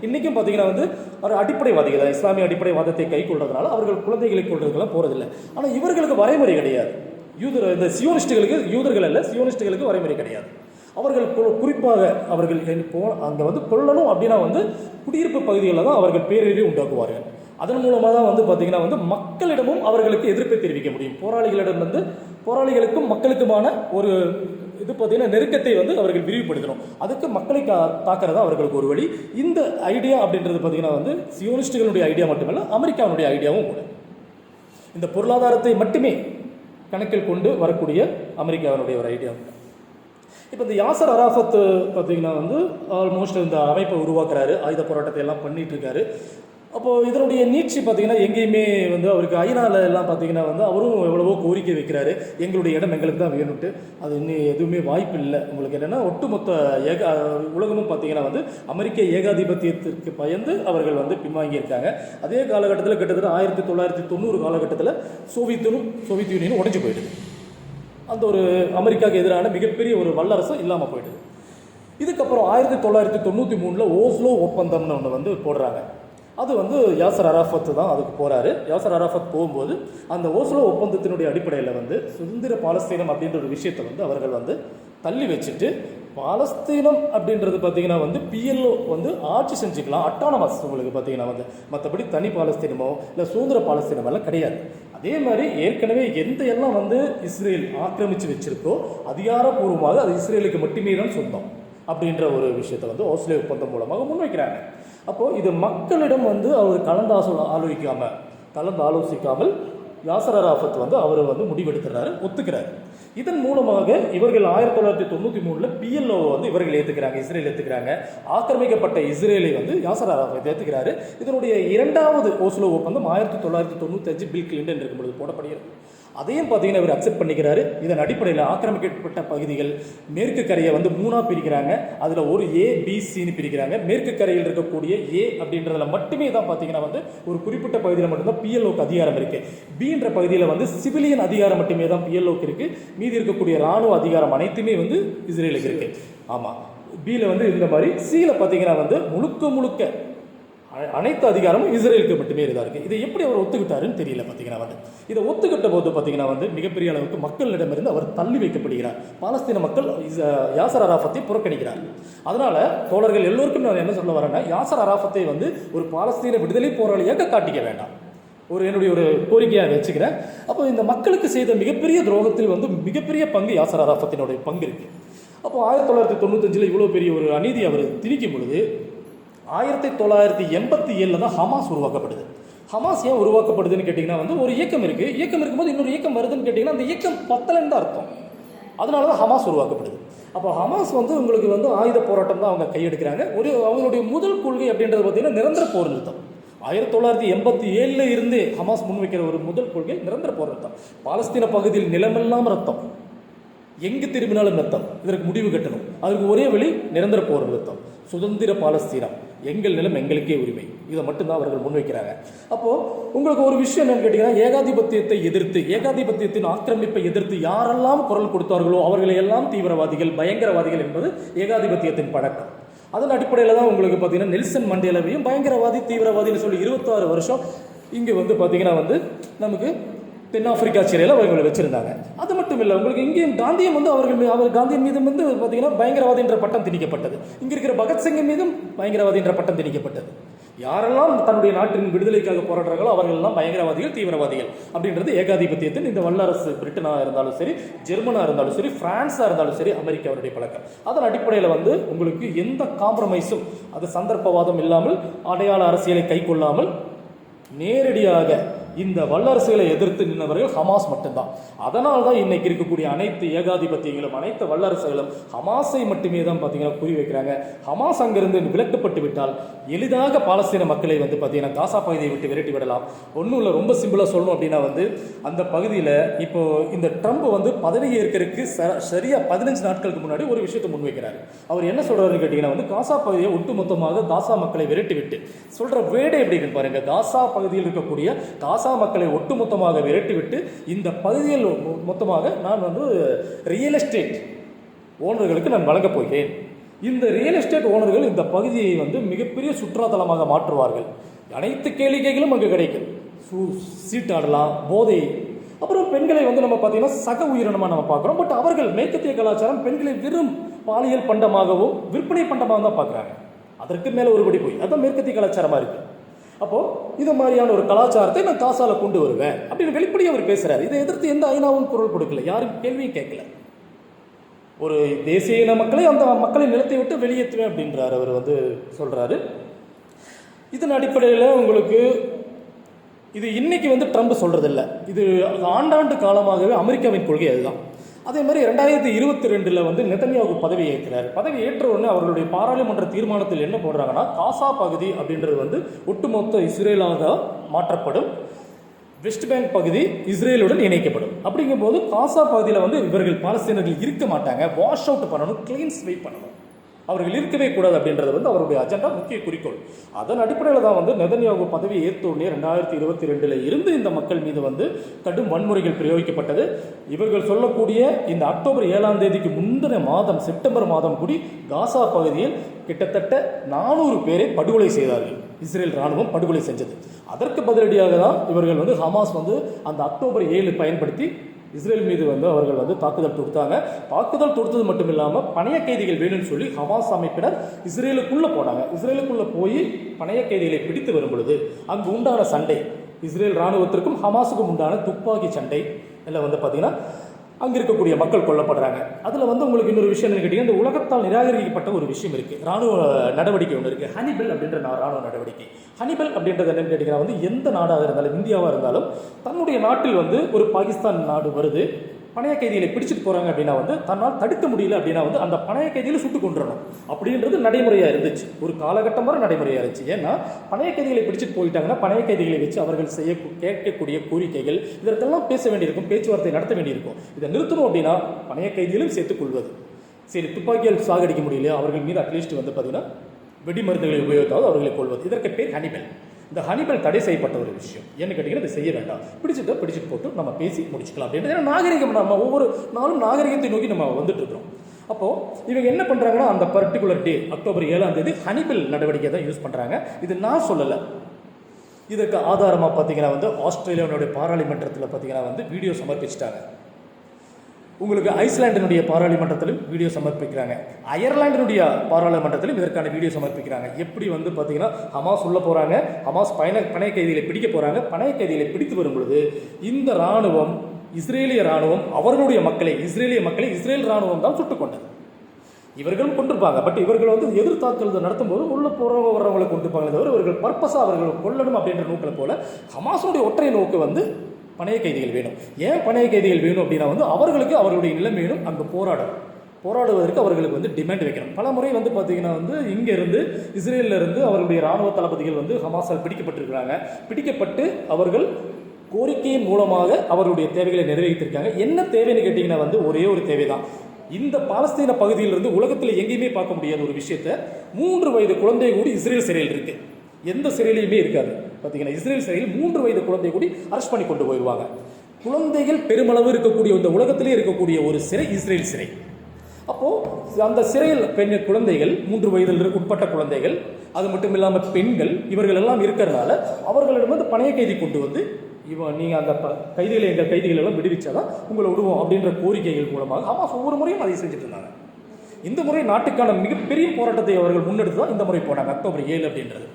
இன்றைக்கும் பார்த்தீங்கன்னா வந்து ஒரு அடிப்படைவாதிகள் தான் இஸ்லாமிய அடிப்படைவாதத்தை கை கொள்றதுனால அவர்கள் குழந்தைகளை கொள்றதுக்கெல்லாம் போகிறதில்லை. ஆனால் இவர்களுக்கு வரைமுறை கிடையாது. இந்த சியோனிஸ்டுகளுக்கு, யூதர்கள் அல்ல, சியோனிஸ்டுகளுக்கு வரைமுறை கிடையாது. அவர்கள் குறிப்பாக அவர்கள் அங்கே வந்து கொல்லணும் அப்படின்னா வந்து குடியிருப்பு பகுதிகளில் தான் அவர்கள் பேரழிவை உண்டாக்குவார்கள். அதன் மூலமாக தான் வந்து பார்த்தீங்கன்னா வந்து மக்களிடமும் அவர்களுக்கு எதிர்ப்பை தெரிவிக்க முடியும். போராளிகளிடம் வந்து போராளிகளுக்கும் மக்களுக்குமான ஒரு இது பார்த்தீங்கன்னா நெருக்கத்தை வந்து அவர்கள் விரிவுபடுத்தணும். அதுக்கு மக்களை தாக்குறதா அவர்களுக்கு ஒரு வழி. இந்த ஐடியா அப்படின்றது பார்த்தீங்கன்னா வந்து சியோனிஸ்டுகளுடைய ஐடியா மட்டுமல்ல, அமெரிக்காவுடைய ஐடியாவும் கூட. இந்த பொருளாதாரத்தை மட்டுமே கணக்கில் கொண்டு வரக்கூடிய அமெரிக்காவினுடைய ஒரு ஐடியா. இப்போ இந்த யாசர் அராஃபத் பார்த்தீங்கன்னா வந்து ஆல்மோஸ்ட் இந்த அமைப்பை உருவாக்குறாரு, ஆயுத போராட்டத்தை எல்லாம் பண்ணிட்டு இருக்காரு. அப்போது இதனுடைய நீட்சி பார்த்தீங்கன்னா எங்கேயுமே வந்து அவருக்கு ஐநால எல்லாம் பார்த்தீங்கன்னா வந்து அவரும் எவ்வளவோ கோரிக்கை வைக்கிறாரு, எங்களுடைய இடம் எங்களுக்கு தான் வேணும்ட்டு. அது இன்னும் எதுவுமே வாய்ப்பு இல்லை. உங்களுக்கு என்னென்னா ஒட்டுமொத்த உலகமும் பார்த்தீங்கன்னா வந்து அமெரிக்க ஏகாதிபத்தியத்திற்கு பயந்து அவர்கள் வந்து பின்வாங்கியிருக்காங்க. அதே காலகட்டத்தில் கிட்டத்தட்ட 1990 காலகட்டத்தில் சோவியத் யூனியன் உடைஞ்சு போயிடுது. அந்த ஒரு அமெரிக்காவுக்கு எதிரான மிகப்பெரிய ஒரு வல்லரசு இல்லாமல் போயிடுது. இதுக்கப்புறம் 1993 ஓஸ்லோ ஒப்பந்தம்னு ஒன்று வந்து போடுறாங்க. அது வந்து யாசர் அராஃபத் தான் அதுக்கு போகிறாரு. யாசர் அராஃபத் போகும்போது அந்த ஓஸ்லோ ஒப்பந்தத்தினுடைய அடிப்படையில் வந்து சுதந்திர பாலஸ்தீனம் அப்படின்ற ஒரு விஷயத்தை வந்து அவர்கள் வந்து தள்ளி வச்சுட்டு பாலஸ்தீனம் அப்படின்றது பார்த்தீங்கன்னா வந்து பிஎல்ஓ வந்து ஆட்சி செஞ்சுக்கலாம், அட்டானமஸ் உங்களுக்கு பார்த்தீங்கன்னா வந்து மற்றபடி தனி பாலஸ்தீனமோ இல்லை சுதந்திர பாலஸ்தீனமோ எல்லாம் கிடையாது. அதே மாதிரி ஏற்கனவே எந்த எல்லாம் வந்து இஸ்ரேல் ஆக்கிரமித்து வச்சிருக்கோ அதிகாரப்பூர்வமாக அது இஸ்ரேலுக்கு மட்டுமே தான் சொந்தம் அப்படின்ற ஒரு விஷயத்தை வந்து ஓஸ்லோ ஒப்பந்தம் மூலமாக முன்வைக்கிறாங்க. அப்போது இது மக்களிடம் வந்து அவர் கலந்து ஆலோசிக்காமல் யாசர் அராஃபத் வந்து அவர் வந்து முடிவெடுக்கிறாரு, ஒத்துக்கிறார். இதன் மூலமாக இவர்கள் 1993 பிஎல்ஓ வந்து இவர்கள் ஏற்றுக்கிறாங்க, இஸ்ரேல் ஏற்றுக்கிறாங்க. ஆக்கிரமிக்கப்பட்ட இஸ்ரேலை வந்து யாசர் அராஃபத் ஏற்றுக்கிறாரு. இதனுடைய இரண்டாவது ஓஸ்லோ ஒப்பந்தம் 1995 பில் கிளின்டன் இருக்கும்பொழுது போடப்படுகிறது. அதையும் பார்த்தீங்கன்னா இவர் அக்செப்ட் பண்ணிக்கிறாரு. இதன் அடிப்படையில் ஆக்கிரமிக்கப்பட்ட பகுதிகள் மேற்கு கரையை வந்து 3ஆக பிரிக்கிறாங்க. அதில் ஒரு ABCன்னு பிரிக்கிறாங்க. மேற்கு கரையில் இருக்கக்கூடிய A அப்படின்றதுல மட்டுமே தான் பார்த்தீங்கன்னா வந்து ஒரு குறிப்பிட்ட பகுதியில் மட்டும்தான் PLOக்கு அதிகாரம் இருக்குது. Bன்ற பகுதியில் வந்து சிவிலியன் அதிகாரம் மட்டுமே தான் PLOக்கு இருக்குது. மீதி இருக்கக்கூடிய இராணுவ அதிகாரம் அனைத்துமே வந்து இஸ்ரேலுக்கு இருக்குது. ஆமாம், Bயில் வந்து இந்த மாதிரி, Cயில் பார்த்தீங்கன்னா வந்து முழுக்க அனைத்து அதிகாரமும் இஸ்ரேலுக்கு மட்டுமே இதாக இருக்குது. இதை எப்படி அவர் ஒத்துக்கிட்டாருன்னு தெரியல. பார்த்தீங்கன்னா வந்து இதை ஒத்துக்கிட்ட போது பார்த்தீங்கன்னா வந்து மிகப்பெரிய அளவுக்கு மக்களிடமிருந்து அவர் தள்ளி வைக்கப்படுகிறார். பாலஸ்தீன மக்கள் யாசர் அராஃபத்தை புறக்கணிக்கிறார். அதனால் தோழர்கள் எல்லோருக்கும் நான் என்ன சொல்ல வரேன்னா, யாசர் அராஃபத்தை வந்து ஒரு பாலஸ்தீன விடுதலை போராளியாக காட்டிக்க வேண்டாம். என்னுடைய ஒரு கோரிக்கையாக வச்சுக்கிறேன். அப்போ இந்த மக்களுக்கு செய்த மிகப்பெரிய துரோகத்தில் வந்து மிகப்பெரிய பங்கு யாசர் அராஃபத்தினுடைய பங்கு இருக்குது. அப்போ 1995 இவ்வளோ பெரிய ஒரு அநீதி அவர் திணிக்கும் பொழுது 1987 தான் ஹமாஸ் உருவாக்கப்படுது. ஹமாஸ் ஏன் உருவாக்கப்படுதுன்னு கேட்டிங்கன்னா வந்து ஒரு இயக்கம் இருக்குது. இயக்கம் இருக்கும்போது இன்னொரு இயக்கம் வருதுன்னு கேட்டிங்கன்னா அந்த இயக்கம் பத்தலன்னு தான் அர்த்தம். அதனால தான் ஹமாஸ் உருவாக்கப்படுது. அப்போ ஹமாஸ் வந்து உங்களுக்கு வந்து ஆயுத போராட்டம் தான் அவங்க கையெடுக்கிறாங்க. அவங்களுடைய முதல் கொள்கை அப்படின்றது பார்த்தீங்கன்னா நிரந்தர போர் நிறுத்தம். 1987 இருந்தே ஹமாஸ் முன்வைக்கிற ஒரு முதல் கொள்கை நிரந்தர போர் நிறுத்தம். பாலஸ்தீன பகுதியில் நிலமெல்லாம் ரத்தம், எங்கு திரும்பினாலும் ரத்தம், இதற்கு முடிவு கட்டணும். அதுக்கு ஒரே வழி நிரந்தர போர் நிறுத்தம், சுதந்திர பாலஸ்தீனம், எங்கள் நிலம் எங்களுக்கே உரிமை. இதை மட்டும்தான் அவர்கள் முன்வைக்கிறாங்க. அப்போது உங்களுக்கு ஒரு விஷயம் என்னன்னு கேட்டிங்கன்னா, ஏகாதிபத்தியத்தை எதிர்த்து, ஏகாதிபத்தியத்தின் ஆக்கிரமிப்பை எதிர்த்து யாரெல்லாம் குரல் கொடுத்தார்களோ அவர்களை எல்லாம் தீவிரவாதிகள், பயங்கரவாதிகள் என்பது ஏகாதிபத்தியத்தின் பழக்கம். அதன் அடிப்படையில் தான் உங்களுக்கு பார்த்தீங்கன்னா நெல்சன் மண்டேலாவையும் பயங்கரவாதி தீவிரவாதின்னு சொல்லி 26 வருஷம் இங்கே வந்து பார்த்தீங்கன்னா வந்து நமக்கு தென்னாப்பிரிக்கா சிறையில் அவர்களை வச்சிருந்தாங்க. அது மட்டும் இல்லை, உங்களுக்கு இங்கேயும் காந்தியம் வந்து அவர் காந்தியின் மீதும் வந்து பார்த்தீங்கன்னா பயங்கரவாதி என்ற பட்டம் திணிக்கப்பட்டது. இங்கே இருக்கிற பகத்சிங்கின் மீதும் பயங்கரவாதி என்ற பட்டம் திணிக்கப்பட்டது. யாரெல்லாம் தன்னுடைய நாட்டின் விடுதலைக்காக போராடுறாங்களோ அவர்களெல்லாம் பயங்கரவாதிகள், தீவிரவாதிகள் அப்படின்றது ஏகாதிபத்தியத்தின் இந்த வல்லரசு பிரிட்டனாக இருந்தாலும் சரி, ஜெர்மனாக இருந்தாலும் சரி, பிரான்ஸாக இருந்தாலும் சரி, அமெரிக்காவுடைய பழக்கம். அதன் அடிப்படையில் வந்து உங்களுக்கு எந்த காம்ப்ரமைஸும், அது சந்தர்ப்பவாதம் இல்லாமல், அடையாள அரசியலை கை கொள்ளாமல் நேரடியாக இந்த வல்லரசுகளை எதிர்த்து நின்றவர்கள் ஹமாஸ் மட்டும்தான். அதனால தான் இன்னைக்கு இருக்கக்கூடிய அனைத்து ஏகாதிபத்தியங்களும், அனைத்து வல்லரசுகளும் ஹமாஸை மட்டுமே தான் பார்த்தீங்கன்னா குறி வைக்கிறாங்க. ஹமாஸ் அங்கிருந்து விலக்கப்பட்டு விட்டால் எளிதாக பாலஸ்தீன மக்களை வந்து பார்த்தீங்கன்னா காசா பகுதியை விட்டு விரட்டி விடலாம். ஒன்றும் இல்லை, ரொம்ப சிம்பிளாக சொல்லணும் அப்படின்னா வந்து அந்த பகுதியில் இப்போ இந்த ட்ரம்ப் வந்து பதவி ஏற்கிறதுக்கு சரியாக 15 நாட்களுக்கு முன்னாடி ஒரு விஷயத்தை முன்வைக்கிறார். அவர் என்ன சொல்கிறாருன்னு கேட்டிங்கன்னா வந்து காசா பகுதியை ஒட்டுமொத்தமாக காசா மக்களை விரட்டி விட்டு சொல்கிற வேடை எப்படி இருக்கு பாருங்க. காசா பகுதியில் இருக்கக்கூடிய காசா மக்களை ஒட்டுமொத்தமாக விரட்டிவிட்டு இந்த பகுதியில் மொத்தமாக நான் வந்து ரியல் எஸ்டேட் ஓனர்களுக்கு நான் வழங்கப் போகிறேன். இந்த ரியல் எஸ்டேட் ஓனர்கள் இந்த பகுதியை வந்து மிகப்பெரிய சுற்றுலாத்தலமாக மாற்றுவார்கள். அனைத்து கேளிக்கைகளும் அங்கு கிடைக்கும். சீட்டாடலாம், போதை, அப்புறம் பெண்களை வந்து நம்ம பார்த்தீங்கன்னா சக உயிரினமாக நம்ம பார்க்குறோம். பட் அவர்கள் மேற்கத்திய கலாச்சாரம் பெண்களை வெறும் பாலியல் பண்டமாகவும் விற்பனை பண்டமாக தான் பார்க்குறாங்க. அதற்கு மேலே ஒருபடி போய் அதுதான் மேற்கத்திய கலாச்சாரமாக இருக்குது. அப்போது இது மாதிரியான ஒரு கலாச்சாரத்தை நான் காசால கொண்டு வருவேன் அப்படின்னு வெளிப்படையாக அவர் பேசுகிறார். இதை எதிர்த்து எந்த ஐநாவும் குரல் கொடுக்கல, யாரும் கேள்வியும் கேட்கல. ஒரு தேசிய இன மக்களை அந்த மக்களை நிலத்தை விட்டு வெளியேற்றுவேன் அப்படின்றார் அவர் வந்து சொல்கிறாரு. இதன் அடிப்படையில் உங்களுக்கு இது இன்னைக்கு வந்து ட்ரம்ப் சொல்கிறதில்ல, இது ஆண்டாண்டு காலமாகவே அமெரிக்காவின் கொள்கை அதுதான். அதே மாதிரி 2022 வந்து நெதன்யாகு பதவி ஏற்கிறார். பதவி ஏற்ற உடனே அவர்களுடைய பாராளுமன்ற தீர்மானத்தில் என்ன போடுறாங்கன்னா, காசா பகுதி அப்படின்றது வந்து ஒட்டுமொத்த இஸ்ரேலாக மாற்றப்படும், வெஸ்ட் பேங்க் பகுதி இஸ்ரேலுடன் இணைக்கப்படும். அப்படிங்கும்போது காசா பகுதியில் வந்து இவர்கள் பாலஸ்தீனர்கள் இருக்க மாட்டாங்க, வாஷ் அவுட் பண்ணணும், கிளீன் ஸ்வீப் பண்ணணும், அவர்கள் இருக்கவே கூடாது அப்படின்றது வந்து அவருடைய அஜெண்டா, முக்கிய குறிக்கோள். அதன் அடிப்படையில் தான் வந்து நெதன்யாகு பதவி ஏற்ற உடனே 2022 இருந்து இந்த மக்கள் மீது வந்து கடும் வன்முறைகள் பிரயோகிக்கப்பட்டது. இவர்கள் சொல்லக்கூடிய இந்த அக்டோபர் 7ஆம் தேதிக்கு முந்தின மாதம், செப்டம்பர் மாதம் கூடி காசா பகுதியில் கிட்டத்தட்ட 400 பேரை படுகொலை செய்தார்கள். இஸ்ரேல் ராணுவம் படுகொலை செஞ்சது. அதற்கு பதிலடியாக தான் இவர்கள் வந்து ஹமாஸ் வந்து அந்த அக்டோபர் 7 பயன்படுத்தி இஸ்ரேல் மீது வந்து அவர்கள் வந்து தாக்குதல் தொடுத்தாங்க. தாக்குதல் தொடுத்தது மட்டும் இல்லாமல் பணைய கைதிகள் வேணும்னு சொல்லி ஹமாஸ் அமைப்பினர் இஸ்ரேலுக்குள்ளே போனாங்க. இஸ்ரேலுக்குள்ளே போய் பணைய கைதிகளை பிடித்து வரும் பொழுது அங்கு உண்டான சண்டை, இஸ்ரேல் இராணுவத்திற்கும் ஹமாஸுக்கும் உண்டான துப்பாக்கி சண்டை எல்லாம் வந்து பார்த்தீங்கன்னா அங்கே இருக்கக்கூடிய மக்கள் கொல்லப்படுறாங்க. அதில் வந்து உங்களுக்கு இன்னொரு விஷயம் என்ன கேட்டிங்கன்னா, இந்த உலகத்தால் நிராகரிக்கப்பட்ட ஒரு விஷயம் இருக்குது, இராணுவ நடவடிக்கை ஒன்று இருக்குது, ஹனிபல் அப்படின்ற இராணுவ நடவடிக்கை. ஹனிபல் அப்படின்றது என்னன்னு கேட்டிங்கன்னா வந்து எந்த நாடாக இருந்தாலும், இந்தியாவாக இருந்தாலும், தன்னுடைய நாட்டில் வந்து ஒரு பாகிஸ்தான் நாடு வருது, பணைய கைதிகளை பிடிச்சிட்டு போகிறாங்க அப்படின்னா வந்து தன்னால் தடுக்க முடியல அப்படின்னா வந்து அந்த பணைய கைதிகளை சுட்டு கொண்டுறணும் அப்படின்றது நடைமுறையாக இருந்துச்சு. ஒரு காலகட்டம் வரை நடைமுறையாக இருந்துச்சு. ஏன்னா பணைய கைதிகளை பிடிச்சிட்டு போயிட்டாங்கன்னா பணைய கைதிகளை வச்சு அவர்கள் கேட்கக்கூடிய கோரிக்கைகள் இதற்கெல்லாம் பேச வேண்டியிருக்கும், பேச்சுவார்த்தை நடத்த வேண்டியிருக்கும். இதை நிறுத்தணும் அப்படின்னா பணைய கைதிகளும் சேர்த்துக்கொள்வது. சரி, துப்பாக்கியால் சாகடிக்க முடியலையா, அவர்கள் மீது அட்லீஸ்ட் வந்து பார்த்தீங்கன்னா வெடிமருந்துகளை உபயோகித்தாவது அவர்களை கொள்வது. இதற்கு பேர் ஹனிபல். இந்த ஹனிபல் தடை செய்யப்பட்ட ஒரு விஷயம். என்ன கேட்டிங்கன்னா இதை செய்ய வேண்டாம், பிடிச்சிட்டு போட்டு நம்ம பேசி முடிச்சுக்கலாம் அப்படின்றது. ஏன்னா நாகரிகம், நம்ம ஒவ்வொரு நாளும் நாகரிகத்தை நோக்கி நம்ம வந்துட்டு இருக்கிறோம். அப்போது இவங்க என்ன பண்ணுறாங்கன்னா அந்த பர்டிகுலர் டே அக்டோபர் 7 ஹனிபல் நடவடிக்கை தான் யூஸ் பண்ணுறாங்க. இது நான் சொல்லலை. இதற்கு ஆதாரமாக பார்த்தீங்கன்னா வந்து ஆஸ்திரேலியாவுடைய பாராளுமன்றத்தில் பார்த்தீங்கன்னா வந்து வீடியோ சமர்ப்பிச்சிட்டாங்க. உங்களுக்கு ஐஸ்லாண்டினுடைய பாராளுமன்றத்திலும் வீடியோ சமர்ப்பிக்கிறாங்க. அயர்லாண்டினுடைய பாராளுமன்றத்திலும் இதற்கான வீடியோ சமர்ப்பிக்கிறாங்க. எப்படி வந்து பார்த்தீங்கன்னா ஹமாஸ் உள்ள போகிறாங்க, ஹமாஸ் பணைய கைதிகளை பிடிக்க போகிறாங்க. பணைய கைதிகளை பிடித்து வரும் பொழுது இந்த இராணுவம், இஸ்ரேலிய இராணுவம் அவர்களுடைய மக்களை, இஸ்ரேலிய மக்களை இஸ்ரேல் இராணுவம் தான் சுட்டுக் கொண்டது. இவர்களும் கொண்டிருப்பாங்க. பட் இவர்கள் வந்து எதிர்த்தாக்குதல் நடத்தும் போது உள்ள போகிறவங்க வர்றவங்களை கொண்டிருப்பாங்களே தவிர இவர்கள் பர்பஸாக அவர்கள் கொல்லணும் அப்படின்ற நோக்கில் போல ஹமாஸுடைய ஒற்றை நோக்கு வந்து பணைய கைதிகள் வேணும். ஏன் பணைய கைதிகள் வேணும் அப்படின்னா வந்து அவர்களுக்கு அவர்களுடைய நிலைமையிலும் அங்கே போராடுவதற்கு அவர்களுக்கு வந்து டிமாண்ட் வைக்கணும். பல முறை வந்து பார்த்தீங்கன்னா வந்து இங்கேருந்து இஸ்ரேலிருந்து அவர்களுடைய இராணுவ தளபதிகள் வந்து ஹமாஸால் பிடிக்கப்பட்டிருக்கிறாங்க. பிடிக்கப்பட்டு அவர்கள் கோரிக்கையின் மூலமாக அவர்களுடைய தேவைகளை நிறைவேற்றிருக்காங்க. என்ன தேவைன்னு கேட்டிங்கன்னா வந்து ஒரே ஒரு தேவை தான். இந்த பாலஸ்தீன பகுதியிலிருந்து உலகத்தில் எங்கேயுமே பார்க்க முடியாத ஒரு விஷயத்தை 3 வயது குழந்தை கூடி இஸ்ரேல் சிறையில் இருக்கு. எந்த சிறையிலையுமே இருக்காது. பார்த்தீங்கன்னா இஸ்ரேல் சிறையில் 3 வயது குழந்தை கூடி அரெஸ்ட் பண்ணி கொண்டு போயிடுவாங்க. குழந்தைகள் பெருமளவு இருக்கக்கூடிய இந்த உலகத்திலே இருக்கக்கூடிய ஒரு சிறை இஸ்ரேல் சிறை. அப்போது அந்த சிறையில் குழந்தைகள் 3 வயதில் உட்பட்ட குழந்தைகள், அது மட்டும் இல்லாமல் பெண்கள், இவர்கள் எல்லாம் இருக்கிறதுனால அவர்களிடம் வந்து பணைய கைதி கொண்டு வந்து நீங்கள் அந்த கைதிகளை, எங்கள் கைதிகள் எல்லாம் விடுவிச்சாதான் உங்களை விடுவோம் அப்படின்ற கோரிக்கைகள் மூலமாக ஹமாஸ் ஒவ்வொரு முறையும் அதை செஞ்சுட்டு இருந்தாங்க. இந்த முறை நாட்டுக்கான மிகப்பெரிய போராட்டத்தை அவர்கள் முன்னெடுத்து தான் இந்த முறை போனாங்க, அக்டோபர் 7 அப்படின்றது.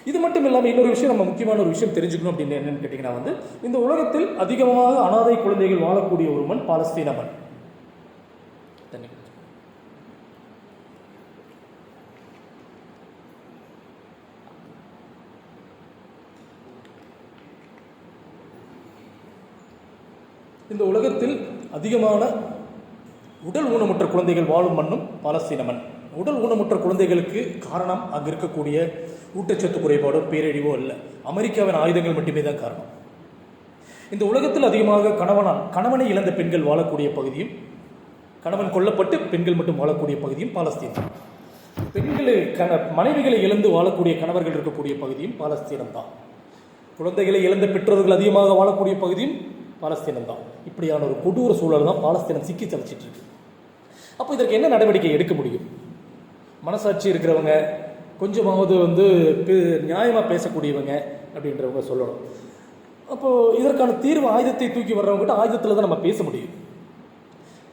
இது மட்டும் இல்லாமல் இன்னொரு விஷயம், நம்ம முக்கியமான ஒரு விஷயம் தெரிஞ்சுக்கணும் அப்படின்னு என்னன்னு கேட்டிங்கன்னா வந்து இந்த உலகத்தில் அதிகமாக அனாதை குழந்தைகள் வாழக்கூடிய ஒரு மண் பாலஸ்தீன மண். இந்த உலகத்தில் அதிகமான உடல் ஊனமுற்ற குழந்தைகள் வாழும் மண்ணும் பாலஸ்தீன மண். உடல் ஊனமுற்ற குழந்தைகளுக்கு காரணம் அங்கே இருக்கக்கூடிய ஊட்டச்சத்து குறைபாடோ பேரழிவோ இல்லை, அமெரிக்காவின் ஆயுதங்கள் மட்டுமே தான் காரணம். இந்த உலகத்தில் அதிகமாக கணவனை இழந்த பெண்கள் வாழக்கூடிய பகுதியும், கணவன் கொல்லப்பட்டு பெண்கள் மட்டும் வாழக்கூடிய பகுதியும் பாலஸ்தீனம். மனைவிகளை இழந்து வாழக்கூடிய கணவர்கள் இருக்கக்கூடிய பகுதியும் பாலஸ்தீனம் தான். குழந்தைகளை இழந்த பெற்றோர்கள் அதிகமாக வாழக்கூடிய பகுதியும் பாலஸ்தீனம் தான். இப்படியான ஒரு கொடூர சூழல் தான் பாலஸ்தீனம் சிக்கி தவிச்சிட்டு இருக்கு. அப்போ இதற்கு என்ன நடவடிக்கை எடுக்க முடியும்? மனசாட்சி இருக்கிறவங்க, கொஞ்சமாவது வந்து நியாயமாக பேசக்கூடியவங்க அப்படின்றவங்க சொல்லணும். அப்போது இதற்கான தீர்வு ஆயுதத்தை தூக்கி வர்றவங்ககிட்ட ஆயுதத்தில் தான் நம்ம பேச முடியும்.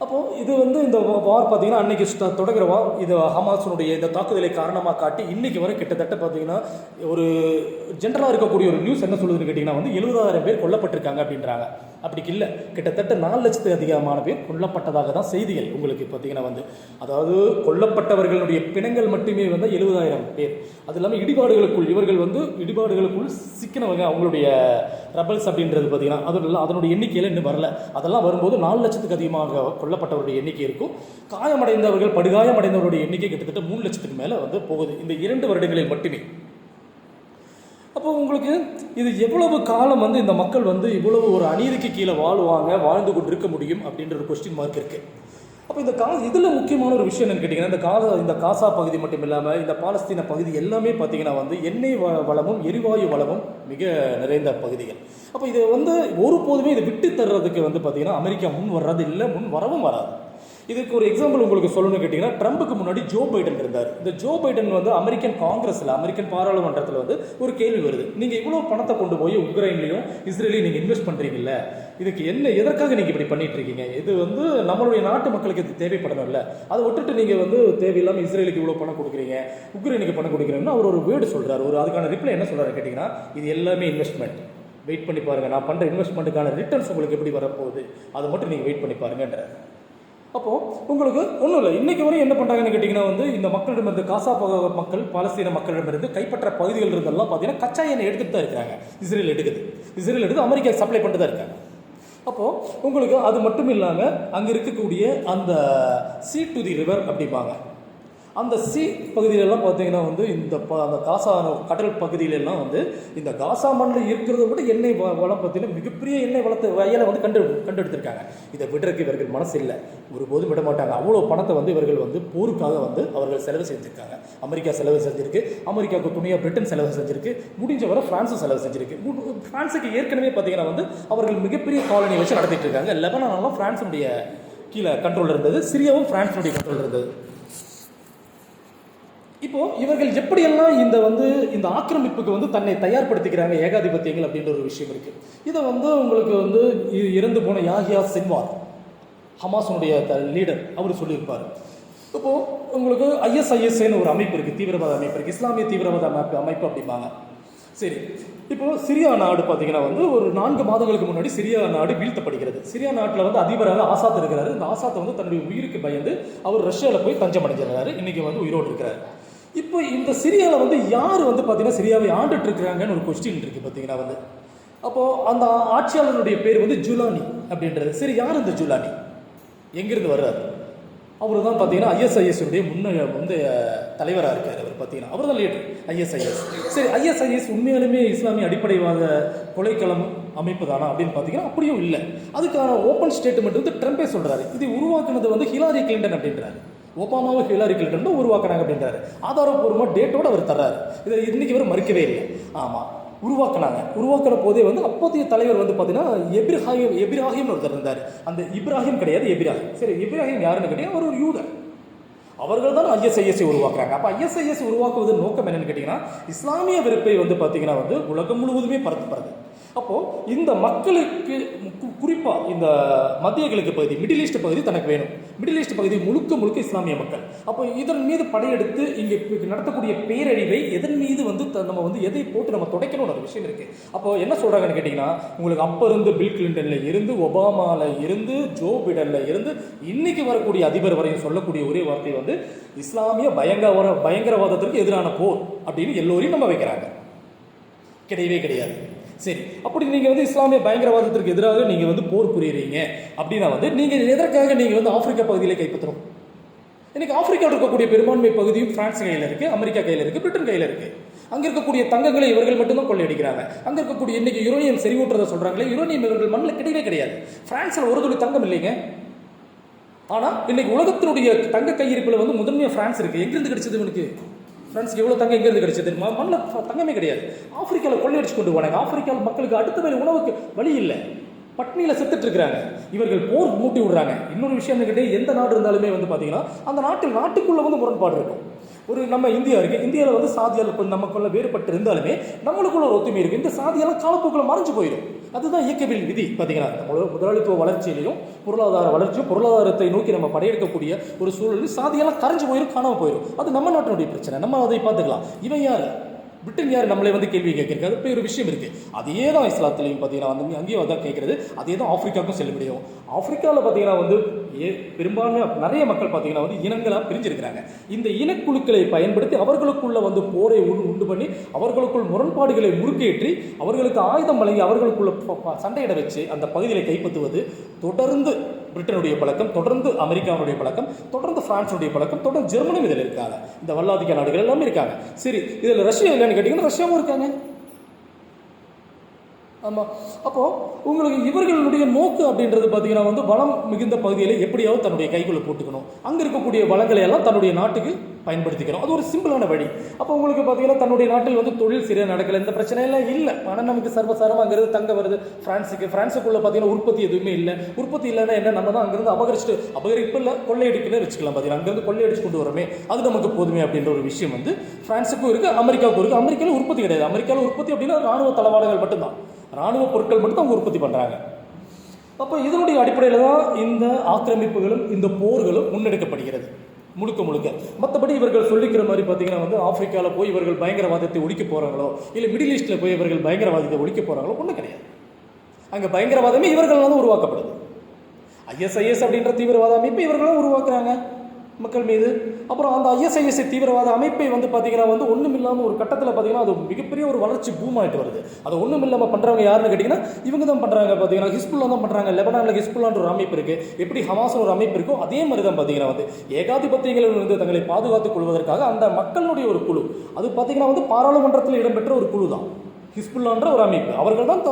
அப்போது இது வந்து இந்த வார் பார்த்தீங்கன்னா அன்றைக்கி தொடங்குற வார், இது ஹமாஸினுடைய இந்த தாக்குதலை காரணமாக காட்டி இன்றைக்கி வரை கிட்டத்தட்ட பார்த்தீங்கன்னா ஒரு ஜென்ரலாக இருக்கக்கூடிய ஒரு நியூஸ் என்ன சொல்லுதுன்னு கேட்டிங்கன்னா வந்து 70,000 பேர் கொல்லப்பட்டிருக்காங்க அப்படின்றாங்க. அப்படி இல்லை, கிட்டத்தட்ட 4 லட்சத்துக்கு அதிகமான பேர் கொல்லப்பட்டதாக தான் செய்திகள். உங்களுக்கு பார்த்தீங்கன்னா வந்து அதாவது கொல்லப்பட்டவர்களுடைய பிணங்கள் மட்டுமே வந்து 70,000 பேர். அது இல்லாமல் இடிபாடுகளுக்குள் இவர்கள் வந்து இடிபாடுகளுக்குள் சிக்கினவங்க, அவங்களுடைய ரபல்ஸ் அப்படின்றது பார்த்தீங்கன்னா அதனுடைய எண்ணிக்கையில் இன்னும் வரல. அதெல்லாம் வரும்போது 4 லட்சத்துக்கு அதிகமாக கொல்லப்பட்டவருடைய எண்ணிக்கை இருக்கும். காயமடைந்தவர்கள், படுகாயமடைந்தவருடைய எண்ணிக்கை கிட்டத்தட்ட 3 லட்சத்துக்கு மேலே வந்து போகுது இந்த 2 வருடங்களில் மட்டுமே. அப்போ உங்களுக்கு இது எவ்வளவு காலம் வந்து இந்த மக்கள் வந்து இவ்வளவு ஒரு அநீதிக்கு கீழே வாழ்ந்து கொண்டு இருக்க முடியும் அப்படின்ற ஒரு கொஸ்டின் மார்க் இருக்குது. அப்போ இந்த இதில் முக்கியமான ஒரு விஷயம் என்னன்னு கேட்டிங்கன்னா இந்த காசா பகுதி மட்டும் இல்லாமல் இந்த பாலஸ்தீன பகுதி எல்லாமே பார்த்தீங்கன்னா வந்து எண்ணெய் வளமும் எரிவாயு வளமும் மிக நிறைந்த பகுதிகள். அப்போ இதை வந்து ஒருபோதுமே இதை விட்டு தர்றதுக்கு வந்து பார்த்தீங்கன்னா அமெரிக்கா முன் வர்றது இல்லை, முன் வரவும் வராது. இதுக்கு ஒரு எக்ஸாம்பிள் உங்களுக்கு சொல்லணும்னு கேட்டிங்கன்னா, ட்ரம்புக்கு முன்னாடி ஜோ பைடன் இருந்தார். இந்த ஜோ பைடன் வந்து அமெரிக்கன் காங்கிரஸில், அமெரிக்கன் பாராளுமன்றத்தில் வந்து ஒரு கேள்வி வருது, நீங்கள் இவ்வளோ பணத்தை கொண்டு போய் உக்ரைன்லையும் இஸ்ரேலையும் நீங்கள் இன்வெஸ்ட் பண்ணுறீங்கல்ல, இதுக்கு எதற்காக நீங்கள் இப்படி பண்ணிட்டு இருக்கீங்க? இது வந்து நம்மளுடைய நாட்டு மக்களுக்கு இது தேவைப்படணும் இல்லை, அதை விட்டுட்டு நீங்கள் வந்து தேவையில்லாமல் இஸ்ரேலுக்கு இவ்வளோ பணம் கொடுக்குறீங்க, உக்ரைனுக்கு பணம் கொடுக்குறீங்கன்னா அவர் ஒரு வேர்டு சொல்கிறார். அதுக்கான ரிப்ளை என்ன சொல்கிறாரு கேட்டிங்கன்னா, இது எல்லாமே இன்வெஸ்ட்மெண்ட், வெயிட் பண்ணி பாருங்கள், நான் பண்ணுற இன்வெஸ்ட்மெண்ட்டுக்கான ரிட்டர்ன்ஸ் உங்களுக்கு எப்படி வரப்போகுது, அதை மட்டும் நீங்கள் வெயிட் பண்ணி பாருங்கன்றார். அப்போது உங்களுக்கு ஒன்றும் இல்லை, இன்றைக்கி வரையும் என்ன பண்ணுறாங்கன்னு கேட்டிங்கன்னா வந்து இந்த மக்களிடமிருந்து காசா மக்கள், பாலஸ்தீன மக்களிடமிருந்து கைப்பற்ற பகுதிகள் இருந்தெல்லாம் பார்த்தீங்கன்னா கச்சா எண்ணெய் எடுத்துகிட்டு தான் இருக்கிறாங்க. இஸ்ரேல் எடுத்து அமெரிக்கா சப்ளை பண்ணிட்டு தான் இருக்காங்க. அப்போது உங்களுக்கு அது மட்டும் இல்லாமல் அங்கே இருக்கக்கூடிய அந்த சீ டு தி ரிவர் அப்படிம்பாங்க. அந்த சி பகுதியிலெல்லாம் பார்த்தீங்கன்னா வந்து அந்த காசா கடல் பகுதியிலெல்லாம் வந்து இந்த காசா மண்ணில் இருக்கிறத விட எண்ணெய் வளம் பார்த்தீங்கன்னா மிகப்பெரிய எண்ணெய் வளத்தை வயலை வந்து கண்டெடுத்திருக்காங்க. இதை விடுறதுக்கு இவர்கள் மனசு இல்லை, ஒருபோதும் விட மாட்டாங்க. அவ்வளோ பணத்தை வந்து இவர்கள் வந்து போருக்காக வந்து அவர்கள் செலவு செஞ்சுருக்காங்க. அமெரிக்கா செலவு செஞ்சுருக்கு, அமெரிக்காவுக்கு துணையாக பிரிட்டன் செலவு செஞ்சுருக்கு, முடிஞ்ச வரை ஃப்ரான்ஸும் செலவு செஞ்சுருக்கு. ஃப்ரான்ஸுக்கு ஏற்கனவே பார்த்தீங்கன்னா வந்து அவர்கள் மிகப்பெரிய காலனி வச்சு நடத்திட்டு இருக்காங்க. லெபனானெல்லாம் ஃப்ரான்ஸுடைய கீழே கண்ட்ரோல் இருந்தது, சிரியாவும் ஃப்ரான்ஸுடைய கண்ட்ரோல் இருந்தது. இப்போது இவர்கள் எப்படியெல்லாம் இந்த ஆக்கிரமிப்புக்கு வந்து தன்னை தயார்படுத்திக்கிறாங்க ஏகாதிபத்தியங்கள் அப்படின்ற ஒரு விஷயம் இருக்குது. இதை வந்து உங்களுக்கு வந்து இறந்து போன யாஹியா சின்வார், ஹமாஸுடைய லீடர், அவர் சொல்லியிருப்பார். இப்போது உங்களுக்கு ISISன்னு ஒரு அமைப்பு இருக்குது, தீவிரவாத அமைப்பு இருக்குது, இஸ்லாமிய தீவிரவாத அமைப்பு அப்படிம்பாங்க. சரி, இப்போது சிரியா நாடு பார்த்தீங்கன்னா வந்து ஒரு 4 மாதங்களுக்கு முன்னாடி சிரியா நாடு வீழ்த்தப்படுகிறது. சிரியா நாட்டில் வந்து அதிபராக ஆசாத் இருக்கிறாரு. இந்த ஆசாத்தை வந்து தன்னுடைய உயிருக்கு பயந்து அவர் ரஷ்யாவில் போய் தஞ்சம் அடைஞ்சிருக்காரு. இன்றைக்கி வந்து உயிரோடு இருக்கிறார். இப்போ இந்த சிரியாவில் வந்து யார் வந்து பார்த்தீங்கன்னா சிரியாவை ஆண்டுட்டு இருக்கிறாங்கன்னு ஒரு கொஸ்டின் இருக்குது பார்த்தீங்கன்னா வந்து. அப்போது அந்த ஆட்சியாளருடைய பேர் வந்து ஜுலானி அப்படின்றது. சரி, யார் இந்த ஜுலானி, எங்கேருந்து வர்றாரு? அவர் தான் பார்த்தீங்கன்னா ISIS தலைவராக இருக்கார். அவர் பார்த்தீங்கன்னா அவர் தான் லீடர் ISIS. சரி, ISIS உண்மையாலுமே இஸ்லாமிய அடிப்படைவாத கொலைக்களம் அமைப்பு தானா அப்படின்னு பார்த்தீங்கன்னா அப்படியும் இல்லை. அதுக்கான ஓப்பன் ஸ்டேட்மெண்ட் வந்து ட்ரம்பே சொல்கிறாரு. இதை உருவாக்குனது வந்து ஹிலாரி கிளின்டன் அப்படின்றாரு. ஒபாமாவை ஹிலாரி கிளின்டன் தான் உருவாக்குனாங்க அப்படின்றாரு. ஆதாரப்பூர்வமாக டேட்டோடு அவர் தர்றாரு. இதை இன்னைக்கு இவர் மறுக்கவே இல்லை. ஆமாம், உருவாக்கின போதே வந்து அப்போதைய தலைவர் வந்து பார்த்தீங்கன்னா எபிராஹிம் ஒருத்தர் இருந்தார். அந்த இப்ராஹிம் கிடையாது, எபிராஹிம். சரி, இப்ராஹிம் யாருன்னு கேட்டீங்கன்னா அவர் ஒரு யூதர். அவர்கள் தான் ISIS உருவாக்குறாங்க. அப்போ ISIS உருவாக்குவதன் நோக்கம் என்னன்னு கேட்டிங்கன்னா இஸ்லாமிய வெறுப்பை வந்து பார்த்தீங்கன்னா வந்து உலகம் முழுவதுமே பரப்புறது. அப்போது இந்த மக்களுக்கு குறிப்பாக இந்த மத்திய கிழக்கு பகுதி, மிடில் ஈஸ்ட் பகுதி தனக்கு வேணும். மிடில் ஈஸ்ட் பகுதி முழுக்க இஸ்லாமிய மக்கள். அப்போ இதன் மீது படையெடுத்து இங்கே நடத்தக்கூடிய பேரழிவை எதன் மீது வந்து நம்ம வந்து எதை போட்டு நம்ம துடைக்கணும்னு ஒரு விஷயம் இருக்குது. அப்போ என்ன சொல்கிறாங்கன்னு கேட்டிங்கன்னா உங்களுக்கு அப்போ இருந்து பில் கிளின்டனில் இருந்து, ஒபாமாவில் இருந்து, ஜோ பிடனில் இருந்து, இன்னைக்கு வரக்கூடிய அதிபர் வரையும் சொல்லக்கூடிய ஒரே வார்த்தை வந்து இஸ்லாமிய பயங்கரவாதத்திற்கு எதிரான போர் அப்படின்னு எல்லோரையும் நம்ப வைக்கிறாங்க. கிடையவே கிடையாது. சரி, அப்படி நீங்கள் வந்து இஸ்லாமிய பயங்கரவாதத்திற்கு எதிராக நீங்கள் வந்து போர் புரியுறீங்க அப்படின்னா வந்து நீங்கள் எதற்காக நீங்கள் வந்து ஆப்பிரிக்கா பகுதியில் கைப்பற்றணும்? இன்னைக்கு ஆப்பிரிக்காவில் இருக்கக்கூடிய பெரும்பான்மை பகுதியும் பிரான்ஸ் கையில் இருக்குது, அமெரிக்கா கையில் இருக்குது, பிரிட்டன் கையில் இருக்குது. அங்கே இருக்கக்கூடிய தங்கங்களை இவர்கள் மட்டும்தான் கொள்ளையடிக்கிறாங்க. அங்கே இருக்கக்கூடிய இன்னைக்கு யுரேனியம் செறிவூட்டுறதை சொல்கிறாங்களே, யுரேனியம் இவர்கள் மண்ணில் கிடையவே கிடையாது. பிரான்ஸில் ஒரு துளி தங்கம் இல்லைங்க. ஆனால் இன்னைக்கு உலகத்தினுடைய தங்க கையிருப்பில் வந்து முதன்மையாக பிரான்ஸ் இருக்குது. எங்கேருந்து கிடைச்சது இவனுக்கு? ஃப்ரெண்ட்ஸ்க்கு எவ்வளோ தங்கம் எங்கேருந்து கிடைச்சது? மண்ணில் தங்கமே கிடையாது. ஆப்பிரிக்காவில் கொள்ளையடிச்சு கொண்டு போனாங்க. ஆப்பிரிக்காவில் மக்களுக்கு அடுத்த வேலை உணவுக்கு வழி இல்லை, பட்னியில் செத்துட்டு இருக்கிறாங்க. இவர்கள் போர் மூட்டி விடுறாங்க. இன்னொரு விஷயம் கிட்டே எந்த நாடு இருந்தாலுமே வந்து பார்த்தீங்கன்னா அந்த நாட்டுக்குள்ளே வந்து முரண்பாடு இருக்கும். ஒரு நம்ம இந்தியா இருக்குது, இந்தியாவில் வந்து சாதியால் கொஞ்சம் நமக்குள்ள வேறுபட்டு இருந்தாலுமே நம்மளுக்குள்ள ஒரு ஒத்துமை இருக்குது. இந்த சாதியெல்லாம் காலப்போக்கில் மறைஞ்சு போயிடும். அதுதான் இயக்கவியல் விதி. பார்த்தீங்கன்னா நம்மளோட முதலாளித்துவ வளர்ச்சியிலையும் பொருளாதார வளர்ச்சியும் பொருளாதாரத்தை நோக்கி நம்ம படையெடுக்கக்கூடிய ஒரு சூழலில் சாதியெல்லாம் கரைஞ்சு போயிடும், காணாமல் போயிடும். அது நம்ம நாட்டினுடைய பிரச்சனை, நம்ம அதை பார்த்துக்கலாம். இவன் யார், பிரிட்டன் யார் நம்மளே வந்து கேள்வி கேட்கறது, அது ஒரு விஷயம் இருக்குது. அதே தான் இஸ்லாத்துலையும் பார்த்தீங்கன்னா வந்து அங்கேயும் அதான் கேட்குறது. அதே தான் ஆப்பிரிக்காவுக்கும் செல்லுபடியும். ஆப்பிரிக்காவில் பார்த்தீங்கன்னா வந்து பெரும்பான்மையாக நிறைய மக்கள் பார்த்தீங்கன்னா வந்து இனங்களாக பிரிஞ்சிருக்கிறாங்க. இந்த இனக்குழுக்களை பயன்படுத்தி அவர்களுக்குள்ள வந்து போரை உண்டு பண்ணி அவர்களுக்குள் முரண்பாடுகளை முறுக்கேற்றி அவர்களுக்கு ஆயுதம் வழங்கி அவர்களுக்குள்ள சண்டையிட வச்சு அந்த பகுதியை கைப்பற்றுவது தொடர்ந்து பிரிட்டனுடைய பழக்கம், தொடர்ந்து அமெரிக்காவுடைய பழக்கம், தொடர்ந்து பிரான்ஸுடைய பழக்கம், தொடர்ந்து ஜெர்மனியும் இதில் இருக்காங்க. இந்த வல்லாதிக்க நாடுகள் எல்லாமே இருக்காங்க. சரி, இதில் ரஷ்யா இல்லைன்னு கேட்டிங்கன்னா ரஷ்யாவும் இருக்காங்க. ஆமாம். அப்போது உங்களுக்கு இவர்களுடைய நோக்கு அப்படின்றது பார்த்தீங்கன்னா வந்து வளம் மிகுந்த பகுதியில் எப்படியாவது தன்னுடைய கைக்குள்ளே போட்டுக்கணும், அங்கே இருக்கக்கூடிய வளங்களை எல்லாம் தன்னுடைய நாட்டுக்கு பயன்படுத்திக்கிறோம். அது ஒரு சிம்பிளான வழி. அப்போ உங்களுக்கு பார்த்தீங்கன்னா தன்னுடைய நாட்டில் வந்து தொழில் சரியாக நடக்கலை, இந்த பிரச்சனையெல்லாம் இல்லை. ஆனால் நமக்கு சர்வசாரமாக அங்கேருந்து தங்க வருது ஃப்ரான்ஸுக்குள்ளே பார்த்தீங்கன்னா உற்பத்தி எதுவுமே இல்லை. உற்பத்தி இல்லைன்னா என்ன, நம்ம தான் அங்கேருந்து அபகரிப்பு இல்லை கொள்ளையடிக்குன்னு வச்சுக்கலாம். பார்த்தீங்கன்னா அங்கேருந்து கொள்ளையடிச்சு கொண்டு வரோமே, அது நமக்கு போதுமே அப்படின்ற ஒரு விஷயம் வந்து ஃப்ரான்ஸுக்கும் இருக்குது, அமெரிக்காவுக்கும் இருக்குது. அமெரிக்காவில் உற்பத்தி கிடையாது. அமெரிக்காவில் உற்பத்தி அப்படின்னா ராணுவ தளவாடங்கள் மட்டும்தான், ராணுவ பொருட்கள் மட்டும் அவங்க உற்பத்தி பண்ணுறாங்க. அப்போ இதனுடைய அடிப்படையில் தான் இந்த ஆக்கிரமிப்புகளும் இந்த போர்களும் முன்னெடுக்கப்படுகிறது முழுக்க. மற்றபடி இவர்கள் சொல்லிக்கிற மாதிரி பார்த்தீங்கன்னா வந்து ஆப்பிரிக்காவில் போய் இவர்கள் பயங்கரவாதத்தை ஒழிக்க போகிறாங்களோ, இல்லை மிடில் ஈஸ்ட்டில் போய் இவர்கள் பயங்கரவாதத்தை ஒழிக்க போகிறாங்களோ, ஒன்றும் கிடையாது. அங்கே பயங்கரவாதமே இவர்களால் தான் உருவாக்கப்படுது. ISIS அப்படின்ற தீவிரவாத அமைப்பு இவர்களும் உருவாக்குறாங்க. மக்கள் மீது. அப்புறம் அந்த ஐஎஸ்ஐஎஸ்ஐ தீவிரவாத அமைப்பை வந்து பார்த்தீங்கன்னா வந்து ஒன்றும் இல்லாமல் ஒரு கட்டத்தில் பார்த்தீங்கன்னா அது மிகப்பெரிய ஒரு வளர்ச்சி பூம் ஆகிட்டு வருது. அது ஒன்றும் இல்லாமல் பண்ணுறவங்க யாருன்னு கேட்டிங்கன்னா இவங்க தான் பண்ணுறாங்க. பார்த்தீங்கன்னா ஹிஸ்புல்லா தான் பண்ணுறாங்க. லெபனானில் ஹிஸ்புல்லான்ற ஒரு அமைப்பு இருக்குது. எப்படி ஹமாஸ் ஒரு அமைப்பு இருக்கோ அதே மாதிரி தான் பார்த்தீங்கன்னா வந்து ஏகாதிபத்தியங்களில் வந்து தங்களை பாதுகாத்துக் கொள்வதற்காக அந்த மக்களுடைய ஒரு குழு, அது பார்த்தீங்கன்னா வந்து பாராளுமன்றத்தில் இடம்பெற்ற ஒரு குழு தான் ஹிஸ்புல்லான்ற ஒரு அமைப்பு. அவர்கள் தான்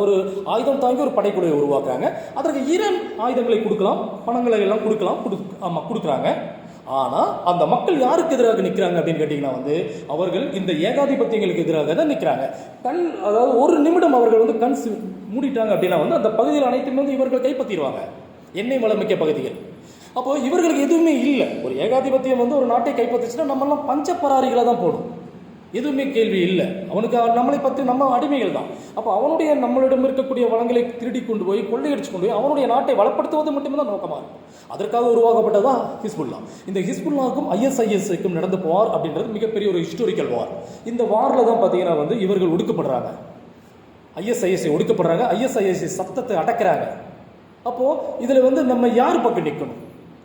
ஒரு ஆயுதம் தாங்கி ஒரு படைக்குழுவை உருவாக்குறாங்க. அதற்கு ஈரான் ஆயுதங்களை கொடுக்கலாம், பணங்களை எல்லாம் கொடுக்குறாங்க. ஆனால் அந்த மக்கள் யாருக்கு எதிராக நிற்கிறாங்க அப்படின்னு கேட்டிங்கன்னா வந்து அவர்கள் இந்த ஏகாதிபத்தியங்களுக்கு எதிராக தான் நிற்கிறாங்க. அதாவது ஒரு நிமிடம் அவர்கள் வந்து கண் மூடிட்டாங்க அப்படின்னா வந்து அந்த பகுதியில் அனைத்துமே வந்து இவர்கள் கைப்பற்றிடுவாங்க, எண்ணெய் வளமிக்க பகுதிகள். அப்போ இவர்களுக்கு எதுவுமே இல்லை. ஒரு ஏகாதிபத்தியம் வந்து ஒரு நாட்டை கைப்பற்றிச்சுன்னா நம்மெல்லாம் பஞ்சப்பராரிகளாக தான் போடும், எதுவுமே கேள்வி இல்லை. அவனுக்கு நம்மளை பற்றி நம்ம அடிமைகள் தான். அப்போ அவனுடைய நம்மளிடம் இருக்கக்கூடிய வளங்களை திருடி கொண்டு போய் கொள்ளையடிச்சு கொண்டு போய் அவனுடைய நாட்டை வளப்படுத்துவது மட்டுமே தான் நோக்கமாக இருக்கும். அதற்காக உருவாக்கப்பட்டதான் ஹிஸ்புல்லா. இந்த ஹிஸ்புல்லாவுக்கும் ஐஎஸ்ஐஎஸ்க்கும் நடந்த வார் அப்படின்றது மிகப்பெரிய ஒரு ஹிஸ்டோரிக்கல் வார். இந்த வாரில் தான் பார்த்தீங்கன்னா வந்து இவர்கள் ஒடுக்கப்படுறாங்க, ஐஎஸ்ஐஎஸ்ஐ ஒடுக்கப்படுறாங்க, ஐஎஸ்ஐஎஸ்ஐ சத்தத்தை அடக்கிறாங்க. அப்போது இதில் வந்து நம்ம யார் பக்கம் நிற்கணும்?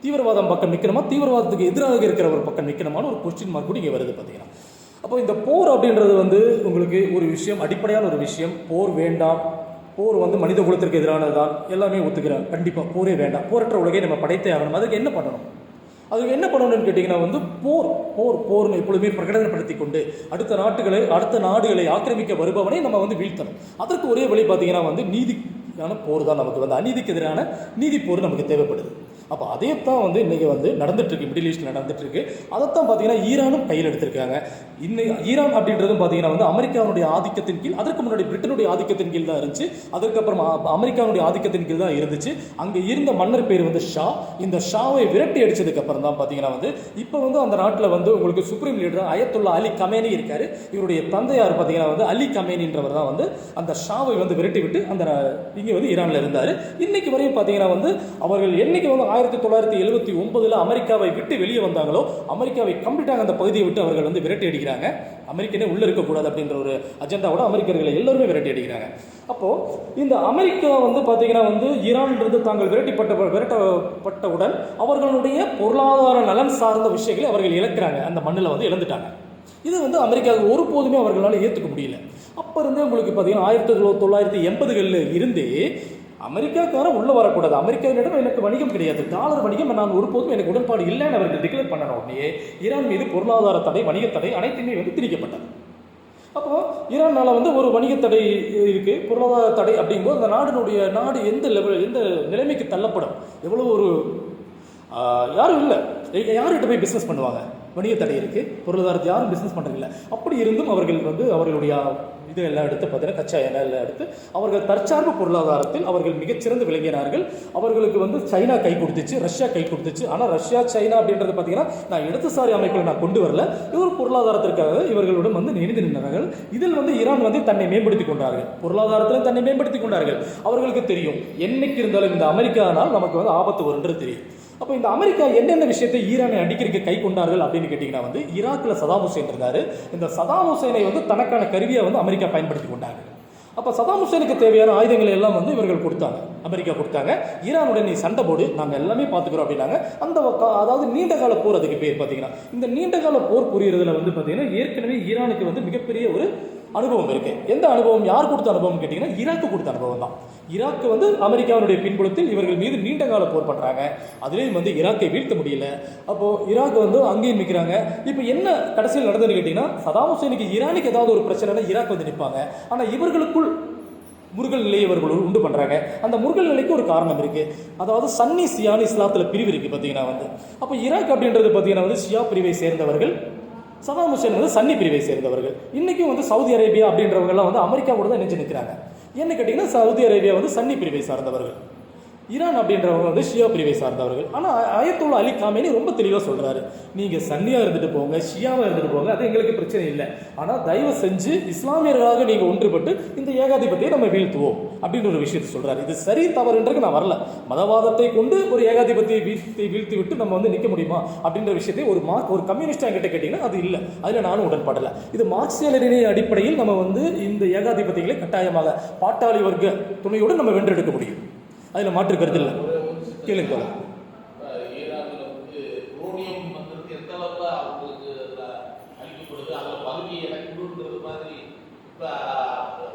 தீவிரவாதம் பக்கம் நிற்கணுமா, தீவிரவாதத்துக்கு எதிராக இருக்கிற ஒரு பக்கம் நிற்கணுமான்னு ஒரு கொஸ்டின் மார்க் கூட இங்கே வருது பார்த்தீங்கன்னா. அப்போ இந்த போர் அப்படின்றது வந்து உங்களுக்கு ஒரு விஷயம், அடிப்படையான ஒரு விஷயம். போர் வேண்டாம், போர் வந்து மனித குலத்திற்கு எதிரானது தான், எல்லாமே ஒத்துக்கிறேன். கண்டிப்பாக போரே வேண்டாம், போரற்ற உலகை நம்ம படைத்தே ஆகணும். அதுக்கு என்ன பண்ணணும்? அதுக்கு என்ன பண்ணணும்னு கேட்டிங்கன்னா வந்து போர்னு எப்பொழுதுமே பிரகடனப்படுத்தி கொண்டு அடுத்த நாடுகளை ஆக்கிரமிக்க வருபவனை நம்ம வந்து வீழ்த்தணும். அதற்கு ஒரே வழி பார்த்தீங்கன்னா வந்து நீதிக்கான போர் தான். நமக்கு வந்து அநீதிக்கு எதிரான நீதி போர் நமக்கு தேவைப்படுது. அப்போ அதைத்தான் வந்து இன்றைக்கி வந்து நடந்துட்டுருக்கு, மிடில் ஈஸ்ட்டில் நடந்துட்டுருக்கு. அதைத்தான் பார்த்தீங்கன்னா ஈரானும் கையில் எடுத்திருக்காங்க. இன்னைக்கு ஈரான் அப்படின்றதும் பார்த்தீங்கன்னா வந்து அமெரிக்காவுடைய ஆதிக்கத்தின் கீழ், அதற்கு முன்னாடி பிரிட்டனுடைய ஆதிக்கத்தின் கீழ் தான் இருந்துச்சு. அதுக்கப்புறம் அமெரிக்காவுடைய ஆதிக்கத்தின் கீழ் தான் இருந்துச்சு. அங்கே இருந்த மன்னர் பேர் வந்து ஷா. இந்த ஷாவை விரட்டி அடித்ததுக்கு அப்புறம் தான் பார்த்தீங்கன்னா வந்து இப்போ வந்து அந்த நாட்டில் வந்து உங்களுக்கு supreme leader Ayatollah Ali Khamenei இருக்காரு. இவருடைய தந்தையார் பார்த்தீங்கன்னா வந்து அலி கமேனின்றவர் தான் வந்து அந்த ஷாவை வந்து விரட்டி விட்டு அந்த இங்கே வந்து ஈரானில் இருந்தார். இன்னைக்கு வரையும் பார்த்தீங்கன்னா வந்து அவர்கள் என்னைக்கு வந்து 1979 அமெரிக்காவை விட்டு வெளியே வந்தாங்களோ, அமெரிக்காவை கம்ப்ளீட்டாக அந்த பகுதியை விட்டு அவர்கள் வந்து விரட்டி அடிக்கிறாங்க. அமெரிக்கனே உள்ள இருக்கக்கூடாது அப்படின்ற ஒரு அஜெண்டாவோட அமெரிக்கர்களை எல்லாருமே விரட்டி அடிக்கிறாங்க. அப்போ இந்த அமெரிக்கா வந்து பார்த்தீங்கன்னா வந்து ஈரானிலிருந்து தாங்கள் விரட்டப்பட்டவுடன் அவர்களுடைய பொருளாதார நலன் சார்ந்த விஷயங்களை அவர்கள் இழக்கிறாங்க, அந்த மண்ணில் வந்து இழந்துட்டாங்க. இது வந்து அமெரிக்காவுக்கு ஒருபோதுமே அவர்களால் ஏற்றுக்க முடியல. அப்போ இருந்தே உங்களுக்கு பார்த்தீங்கன்னா 1980களில் இருந்தே அமெரிக்காக்காரன் உள்ளே வரக்கூடாது, அமெரிக்காவிடம் எனக்கு வணிகம் கிடையாது, டாலர் வணிகம் நான் ஒருபோதும் எனக்கு உடன்பாடு இல்லைன்னு அவர்கள் டிக்ளேர் பண்ண உடனே ஈரான் மீது பொருளாதார தடை, வணிக தடை அனைத்துமே வந்து திணிக்கப்பட்டது. அப்போ ஈரானால் வந்து ஒரு வணிக தடை இருக்குது, பொருளாதார தடை அப்படிங்கும்போது அந்த நாடு எந்த நிலைமைக்கு தள்ளப்படும், எவ்வளோ ஒரு யாரும் இல்லை, யார்கிட்ட போய் பிஸ்னஸ் பண்ணுவாங்க? வணிக தடை இருக்குது, பொருளாதாரத்தை யாரும் பிஸ்னஸ் பண்ணுறதில்ல. அப்படி இருந்தும் அவர்கள் வந்து அவர்களுடைய இது எல்லாம் எடுத்து பார்த்தீங்கன்னா கச்சா எண்ணெய் எல்லாம் எடுத்து அவர்கள் தற்சார்பு பொருளாதாரத்தில் அவர்கள் மிகச்சிறந்து விளங்கினார்கள். அவர்களுக்கு வந்து சைனா கை கொடுத்துச்சு, ரஷ்யா கை கொடுத்துச்சு. ஆனால் ரஷ்யா சைனா அப்படின்றது பார்த்தீங்கன்னா நான் இடதுசாரி அமைப்பில் நான் கொண்டு வரல, இது ஒரு பொருளாதாரத்திற்காக இவர்களுடன் வந்து இணைந்து நின்றார்கள். இதில் வந்து ஈரான் வந்து தன்னை மேம்படுத்தி கொண்டார்கள், பொருளாதாரத்தில் தன்னை மேம்படுத்தி கொண்டார்கள். அவர்களுக்கு தெரியும் என்னைக்கு இருந்தாலும் இந்த அமெரிக்கானால் நமக்கு வந்து ஆபத்து வருன்றது தெரியும். அப்போ இந்த அமெரிக்கா என்னென்ன விஷயத்தை ஈரானை அடிக்கிறதுக்கு கை கொண்டார்கள் அப்படின்னு கேட்டிங்கன்னா வந்து ஈராக்கில் சதாம் ஹுசேன் இருந்தார். இந்த சதாம் ஹுசேனை வந்து தனக்கான கருவியை வந்து அமெரிக்கா பயன்படுத்தி கொண்டாங்க. அப்போ சதாம் ஹுசேனுக்கு தேவையான ஆயுதங்களை எல்லாம் வந்து இவர்கள் கொடுத்தாங்க, அமெரிக்கா கொடுத்தாங்க. ஈரானுடன் நீ சண்டை போடு, நாங்கள் எல்லாமே பார்த்துக்கிறோம் அப்படின்னாங்க. அதாவது நீண்ட கால போர் அதுக்கு பேர் பார்த்தீங்கன்னா. இந்த நீண்ட கால போர் புரியறதுல வந்து பார்த்தீங்கன்னா ஏற்கனவே ஈரானுக்கு வந்து மிகப்பெரிய ஒரு அனுபவம் இருக்குது. எந்த அனுபவம், யார் கொடுத்த அனுபவம் கேட்டிங்கன்னா ஈராக்கு கொடுத்த அனுபவம் தான். ஈராக்கு வந்து அமெரிக்காவுடைய பின்புலத்தில் இவர்கள் மீது நீண்ட கால போர் பண்ணுறாங்க. அதுலேயும் வந்து ஈராக்கை வீழ்த்த முடியல. அப்போது ஈராக் வந்து அங்கேயும் நிற்கிறாங்க. இப்போ என்ன கடைசியில் நடந்ததுன்னு கேட்டிங்கன்னா சதாம் ஹுசேனுக்கு ஈரானுக்கு ஏதாவது ஒரு பிரச்சனைனா ஈராக் வந்து நிற்பாங்க. ஆனால் இவர்களுக்குள் முருகல் நிலையை இவர்கள் உண்டு பண்ணுறாங்க. அந்த முருகல் நிலைக்கு ஒரு காரணம் இருக்குது, அதாவது சன்னி சியான்னு இஸ்லாத்தில் பிரிவு இருக்குது பார்த்தீங்கன்னா வந்து. அப்போ ஈராக் அப்படின்றது பார்த்தீங்கன்னா வந்து ஷியா பிரிவை சேர்ந்தவர்கள், சதாம் ஹுசேன் வந்து சன்னி பிரிவை சேர்ந்தவர்கள். இன்றைக்கும் வந்து சவுதி அரேபியா அப்படின்றவங்கலாம் வந்து அமெரிக்கா கூட தான் இணைஞ்சு நிற்கிறாங்க. என்ன கேட்டிங்கன்னா சவுதி அரேபியா வந்து சன்னி பிரிவை சார்ந்தவர்கள், ஈரான் அப்படின்றவங்க வந்து ஷியா பிரிவை சார்ந்தவர்கள். ஆனால் அயத்துல்லா அலி காமேனி ரொம்ப தெளிவாக சொல்கிறாரு, நீங்கள் சன்னியாக இருந்துட்டு போங்க, ஷியாவாக இருந்துட்டு போங்க, அது எங்களுக்கு பிரச்சனை இல்லை. ஆனால் தயவு செஞ்சு இஸ்லாமியர்களாக நீங்கள் ஒன்றுபட்டு இந்த ஏகாதிபத்தியை நம்ம வீழ்த்துவோம் அப்படின்ற ஒரு விஷயத்தை சொல்கிறாரு. இது சரி தவறுன்றது நான் வரல, மதவாதத்தை கொண்டு ஒரு ஏகாதிபத்தியை வீழ்த்தி விட்டு நம்ம வந்து நிற்க முடியுமா அப்படின்ற விஷயத்தை ஒரு கம்யூனிஸ்டாக கிட்ட கேட்டிங்கன்னா அது இல்லை, அதில் நானும் உடன்படலை. இது மார்க்சிய அடிப்படையில் நம்ம வந்து இந்த ஏகாதிபத்தியங்களை கட்டாயமாக பாட்டாளி வர்க்க துணையோடு நம்ம வென்றெடுக்க முடியும், அதில் மாற்று கருத்து இல்லை. கேளுங்க. மாதிரி இப்போ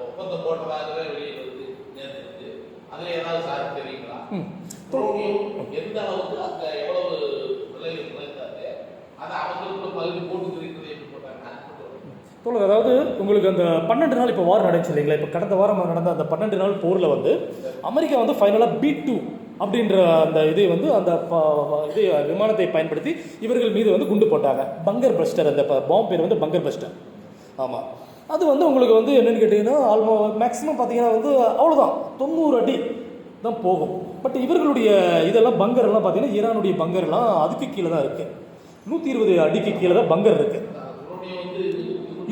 ஒப்பந்தம் போட்டதாகவே வெளியில் வந்து நேர்ந்து அதுல ஏதாவது சார் தெரியுங்களா? எந்த அளவுக்கு அங்க எவ்வளவு விலையில் நுழைந்தாரு அதை அவங்களுக்கு பகுதி போட்டுக்கிறீங்களே எப்படி போட்டாங்க? தோழர், அதாவது உங்களுக்கு அந்த 12 நாள் இப்போ வார் நடந்துச்சு இல்லைங்களா? இப்போ கடந்த வாரம் நடந்த அந்த 12 நாள் போரில் வந்து அமெரிக்கா வந்து ஃபைனலாக B-2 அப்படின்ற அந்த இதை வந்து அந்த இது விமானத்தை பயன்படுத்தி இவர்கள் மீது வந்து குண்டு போட்டாங்க. பங்கர் பஸ்டர், அந்த பாம்பு பேர் வந்து பங்கர் பஸ்டர். ஆமாம், அது வந்து உங்களுக்கு வந்து என்னென்னு கேட்டிங்கன்னா மேக்ஸிமம் பார்த்தீங்கன்னா வந்து அவ்வளோதான் 90 அடி தான் போகும். பட் இவர்களுடைய இதெல்லாம் பங்கர்லாம் பார்த்தீங்கன்னா ஈரானுடைய பங்கர்லாம் அதுக்கு கீழே தான் இருக்குது. 120 அடிக்கு கீழே தான் பங்கர் இருக்குது.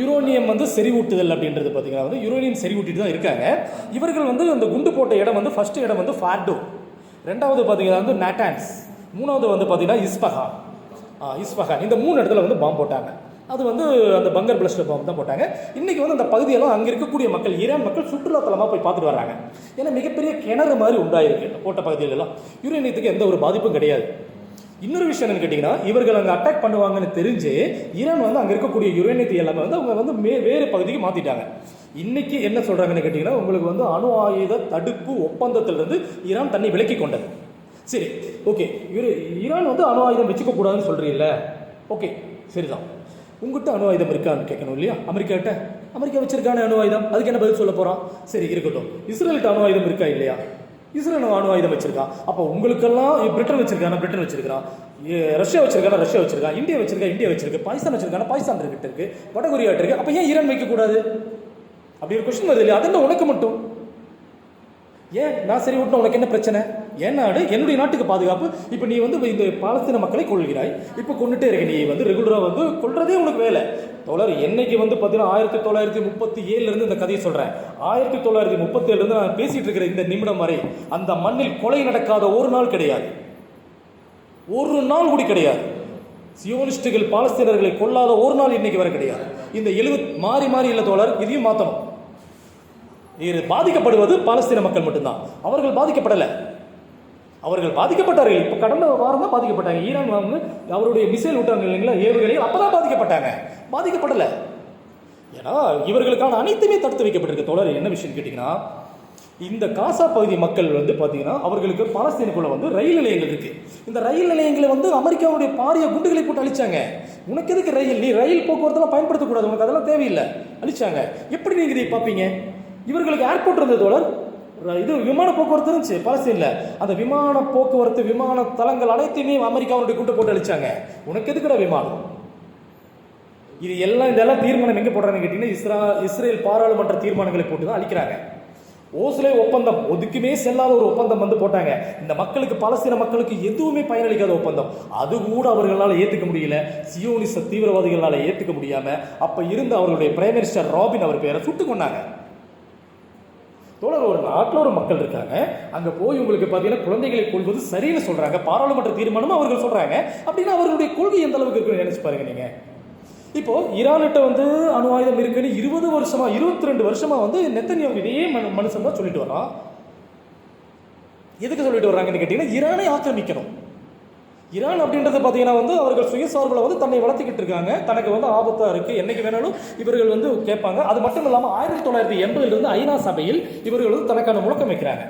யுரேனியம் வந்து செறிவூட்டுதல் அப்படின்றது பார்த்தீங்கன்னா வந்து யுரேனியம் செறிவூட்டிட்டு தான் இருக்காங்க. இவர்கள் வந்து அந்த குண்டு போட்ட இடம் வந்து ஃபர்ஸ்ட் இடம் வந்து ஃபார்டோ, ரெண்டாவது பார்த்தீங்கன்னா வந்து நாட்டான்ஸ், மூணாவது வந்து பார்த்தீங்கன்னா இஸ்பஹான். இந்த 3 இடத்துல வந்து பாம்பு போட்டாங்க. அது வந்து அந்த பங்கர் பிளஸ்டர் பாம்பு தான் போட்டாங்க. இன்றைக்கி வந்து அந்த பகுதியெல்லாம் அங்கே இருக்கக்கூடிய மக்கள், ஈரான் மக்கள் சுற்றுலாத்தலமாக போய் பார்த்துட்டு வர்றாங்க. ஏன்னா மிகப்பெரிய கிணறு மாதிரி உண்டாயிருக்கு போட்ட பகுதியிலலாம். யுரேனியத்துக்கு எந்த ஒரு பாதிப்பும் கிடையாது. இன்னொரு விஷயம் என்னன்னு கேட்டிங்கன்னா, இவர்கள் அங்கே அட்டாக் பண்ணுவாங்கன்னு தெரிஞ்சு ஈரான் வந்து அங்கே இருக்கக்கூடிய யுரேனியத்தை எல்லாமே வந்து அவங்க வந்து வேறு பகுதிக்கு மாற்றிட்டாங்க. இன்றைக்கி என்ன சொல்கிறாங்கன்னு கேட்டிங்கன்னா, உங்களுக்கு வந்து அணு ஆயுத தடுப்பு ஒப்பந்தத்திலிருந்து ஈரான் தன்னை விலக்கி கொண்டது. சரி, ஓகே, ஈரான் வந்து அணு ஆயுதம் வச்சுக்க கூடாதுன்னு சொல்கிறீல்ல, ஓகே சரிதான். உங்கள்கிட்ட அணு ஆயுதம் இருக்கான்னு கேட்கணும் இல்லையா? அமெரிக்கா வச்சிருக்கான அணு ஆயுதம், அதுக்கு என்ன பதில் சொல்ல போகிறான்? சரி இருக்கட்டும். இஸ்ரேல்கிட்ட அணு ஆயுதம் இருக்கா இல்லையா? இஸ்ரேல் அணு ஆயுதம் வச்சிருக்கான். அப்போ உங்களுக்கெல்லாம் பிரிட்டன் வச்சிருக்கான், ரஷ்யா வச்சிருக்கான், இந்தியா வச்சிருக்கு, பாகிஸ்தான் வச்சிருக்கான, பாகிஸ்தான் இருக்கு, வடகொரியா இருக்கு. அப்போ ஏன் ஈரான் வைக்கக்கூடாது? அப்படி ஒரு கொஸ்டின் வருது இல்லையா? அது என்ன உனக்கு மட்டும் ஏன் நான் சரி விட்டு உனக்கு என்ன பிரச்சனை? என் நாடு, என்னுடைய நாட்டுக்கு பாதுகாப்பு. இப்போ நீ வந்து இந்த பாலஸ்தீன மக்களை கொள்கிறாய், இப்போ கொண்டுட்டே இருக்க. நீ வந்து ரெகுலராக வந்து கொள்றதே உனக்கு வேலை. தோழர், என்னைக்கு வந்து பார்த்தீங்கன்னா 1937 இந்த கதையை சொல்கிறேன். 1937 நான் பேசிகிட்டு இருக்கிற இந்த நிமிடம் வரை அந்த மண்ணில் கொலை நடக்காத ஒரு நாள் கிடையாது, ஒரு நாள் கூட கிடையாது. சியோனிஸ்டுகள் பாலஸ்தீனர்களை கொல்லாத ஒரு நாள் இன்னைக்கு வரை கிடையாது. இந்த 70 மாறி இல்லை தோழர், இதையும் மாற்றணும். இது பாதிக்கப்படுவது பாலஸ்தீன மக்கள் மட்டும்தான். அவர்கள் பாதிக்கப்படலை, அவர்கள் பாதிக்கப்பட்டார்கள். இப்போ கடந்த வாரம் தான் பாதிக்கப்பட்டாங்க. ஈரான் வந்து அவருடைய மிசைல் விட்டாங்க இல்லைங்களா, ஏவுகணைகள், அப்பதான் பாதிக்கப்படலை. ஏன்னா இவர்களுக்கான அனைத்துமே தடுத்து வைக்கப்பட்டிருக்கு. தோழர், என்ன விஷயம் கேட்டிங்கன்னா, இந்த காசா பகுதி மக்கள் வந்து பார்த்தீங்கன்னா அவர்களுக்கு பாலஸ்தீனுக்குள்ள வந்து ரயில் நிலையங்கள் இருக்கு. இந்த ரயில் நிலையங்களை வந்து அமெரிக்காவுடைய பாரிய குண்டுகளை போட்டு அழிச்சாங்க. உனக்கு எதுக்கு ரயில்? நீ ரயில் போக்குவரத்தெல்லாம் பயன்படுத்தக்கூடாது, உனக்கு அதெல்லாம் தேவையில்லை, அழிச்சாங்க. எப்படி நீங்க இதை பார்ப்பீங்க? இவர்களுக்கு ஏர்போர்ட் இருந்தது தோழர், இது விமான போக்குவரத்து இருந்துச்சு பாலஸ்தீன்ல. அந்த விமான போக்குவரத்து, விமான தளங்கள் அனைத்தையுமே அமெரிக்காவுடைய கூட்ட போட்டு அழிச்சாங்க. உனக்கு எதுக்குடா விமானம்? இதெல்லாம் தீர்மானம் எங்க போடுறாங்கன்னு கேட்டீங்கன்னா, இஸ்ரேல் பாராளுமன்ற தீர்மானங்களை போட்டு தான் அழிக்கிறாங்க. ஓஸ்லே ஒப்பந்தம், ஒதுக்குமே செல்லாத ஒரு ஒப்பந்தம் வந்து போட்டாங்க. இந்த மக்களுக்கு, பாலஸ்தீன மக்களுக்கு எதுவுமே பயனளிக்காத ஒப்பந்தம். அது கூட அவர்களால் ஏற்றுக்க முடியல, சியோனிச தீவிரவாதிகளால் ஏற்றுக்க முடியாம அப்ப இருந்த அவர்களுடைய பிரைம் மினிஸ்டர் ராபின் அவர் பேரை சுட்டு கொண்டாங்க. தோழர், ஒரு நாட்டில் ஒரு மக்கள் இருக்காங்க, அங்கே போய் உங்களுக்கு பார்த்தீங்கன்னா குழந்தைகளை கொள்வது சரின்னு சொல்கிறாங்க, பாராளுமன்ற தீர்மானமும் அவர்கள் சொல்கிறாங்க. அப்படின்னா அவர்களுடைய கொள்கை எந்த அளவுக்கு இருக்குன்னு நினைச்சு பாருங்க நீங்க. இப்போ ஈரான்கிட்ட வந்து அணு ஆயுதம் இருக்குன்னு 22 வருஷமா வந்து நெத்தன்யாஹு இதே மனுஷன் தான் சொல்லிட்டு வரான். எதுக்கு சொல்லிட்டு வர்றாங்கன்னு கேட்டீங்கன்னா, ஈரானை ஆக்கிரமிக்கணும். ஈரான் அப்படின்றது பார்த்தீங்கன்னா வந்து அவர்கள் சுயசார்பில் வந்து தன்னை வளர்த்துக்கிட்டு இருக்காங்க. தனக்கு வந்து ஆபத்தாக இருக்குது, என்னைக்கு வேணாலும் இவர்கள் வந்து கேட்பாங்க. அது மட்டும் இல்லாமல் 1980 ஐநா சபையில் இவர்கள் வந்து தனக்கான முழக்கம் வைக்கிறாங்க.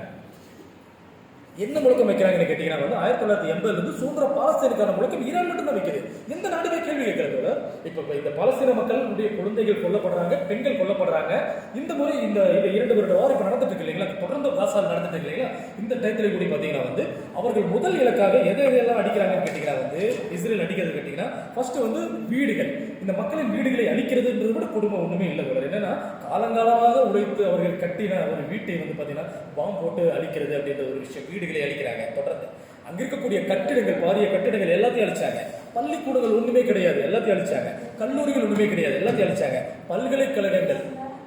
என்ன முழக்கம் வைக்கிறாங்கன்னு கேட்டீங்கன்னா வந்து 1980 சுதந்திர பாலஸ்தீனுக்கான முழக்கம் ஈரான் மட்டும்தான் வைக்கிறது. எந்த நாடுமே கேள்வி கேட்கறது. இப்போ இந்த பாலஸ்தீன மக்களுடைய குழந்தைகள் கொல்லப்படுறாங்க, பெண்கள் கொல்லப்படுறாங்க. இந்த முறை இந்த 2 வருட வாரம் இப்போ நடந்துட்டு இருக்கு இல்லைங்களா, தொடர்ந்து காசால் நடந்துட்டு இருக்கு இல்லைங்களா, இந்த டயத்தில் கூட பார்த்தீங்கன்னா வந்து அவர்கள் முதல் இலக்காக எதையெல்லாம் அடிக்கிறாங்கன்னு கேட்டீங்கன்னா வந்து இஸ்ரேல் அடிக்கிறது கேட்டீங்கன்னா ஃபர்ஸ்ட் வந்து வீடுகள். இந்த மக்களின் வீடுகளை அழிக்கிறதுன்றது கூட கொடுமை ஒன்றுமே இல்லை. என்னன்னா காலங்காலமாக உழைத்து அவர்கள் கட்டின ஒரு வீட்டை வந்து பார்த்தீங்கன்னா பாம்பு போட்டு அழிக்கிறது அப்படின்ற ஒரு விஷயம். வீடுகளை அழிக்கிறாங்க தொடர்ந்து. அங்க இருக்கக்கூடிய கட்டிடங்கள், பாரிய கட்டிடங்கள் எல்லாத்தையும் அழிச்சாங்க. பள்ளிக்கூடங்கள் ஒண்ணுமே கிடையாது, எல்லாத்தையும் அழிச்சாங்க. கல்லூரிகள் ஒண்ணுமே கிடையாது, எல்லாத்தையும் அழிச்சாங்க. பல்கலைக்கழகங்கள்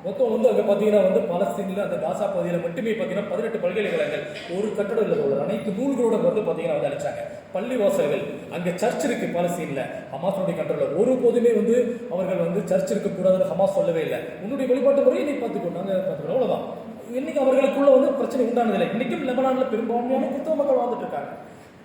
மொத்தம் வந்து அங்கே பார்த்தீங்கன்னா வந்து பாலஸ்தீனில் அந்த காசா பகுதியில் மட்டுமே பார்த்தீங்கன்னா 18 பல்கலைக்கழகங்கள், ஒரு கட்டடம் இல்லை உள்ள அனைத்து நூல்களோட வந்து பார்த்தீங்கன்னா வந்து அழிச்சாங்க. பள்ளிவாசல்கள், அங்கே சர்ச் இருக்கு பாலஸ்தீனில், ஹமாஸுடைய கண்ட்ரோலில். ஒருபோதுமே வந்து அவர்கள் வந்து சர்ச் இருக்கக்கூடாதுன்னு ஹமாஸ் சொல்லவே இல்லை. உன்னுடைய வழிபாட்டு முறையை நீ பார்த்துக்கோ, நாங்கள் பார்த்துக்கிறோம், அவ்வளோதான். இன்னைக்கு அவர்களுக்குள்ள வந்து பிரச்சனை உண்டானதில்லை. இன்னைக்கும் லெபனான்ல பெரும்பான்மையான கிறிஸ்தவ மக்கள் வாழ்ந்துட்டு இருக்காங்க.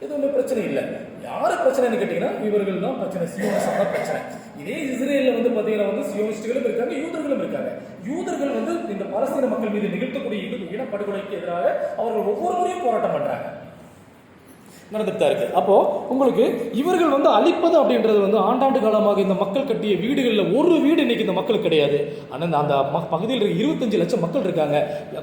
எதுவுமே பிரச்சனை இல்லை. யாரு பிரச்சனைன்னு கேட்டீங்கன்னா இவர்கள் தான் பிரச்சனை, சியோனிசம் தான் பிரச்சனை. இதே இஸ்ரேலில் வந்து பார்த்தீங்கன்னா வந்து சியோனிஸ்டுகளும் இருக்காங்க, யூதர்களும் இருக்காங்க. யூதர்கள் வந்து இந்த பாலஸ்தீன மக்கள் மீது நிகழ்த்தக்கூடிய இனப்படுகொலைக்கு எதிராக அவர்கள் ஒவ்வொரு முறையும் போராட்டம் பண்றாங்க, நடந்துட்டு தான் இருக்கு. அப்போ உங்களுக்கு இவர்கள் வந்து அழிப்பது அப்படின்றது வந்து ஆண்டாண்டு காலமாக இந்த மக்கள் கட்டிய வீடுகளில் ஒரு வீடு இன்னைக்கு இந்த மக்களுக்கு கிடையாது. ஆனால் அந்த பகுதியில் 25 லட்சம் மக்கள் இருக்காங்க.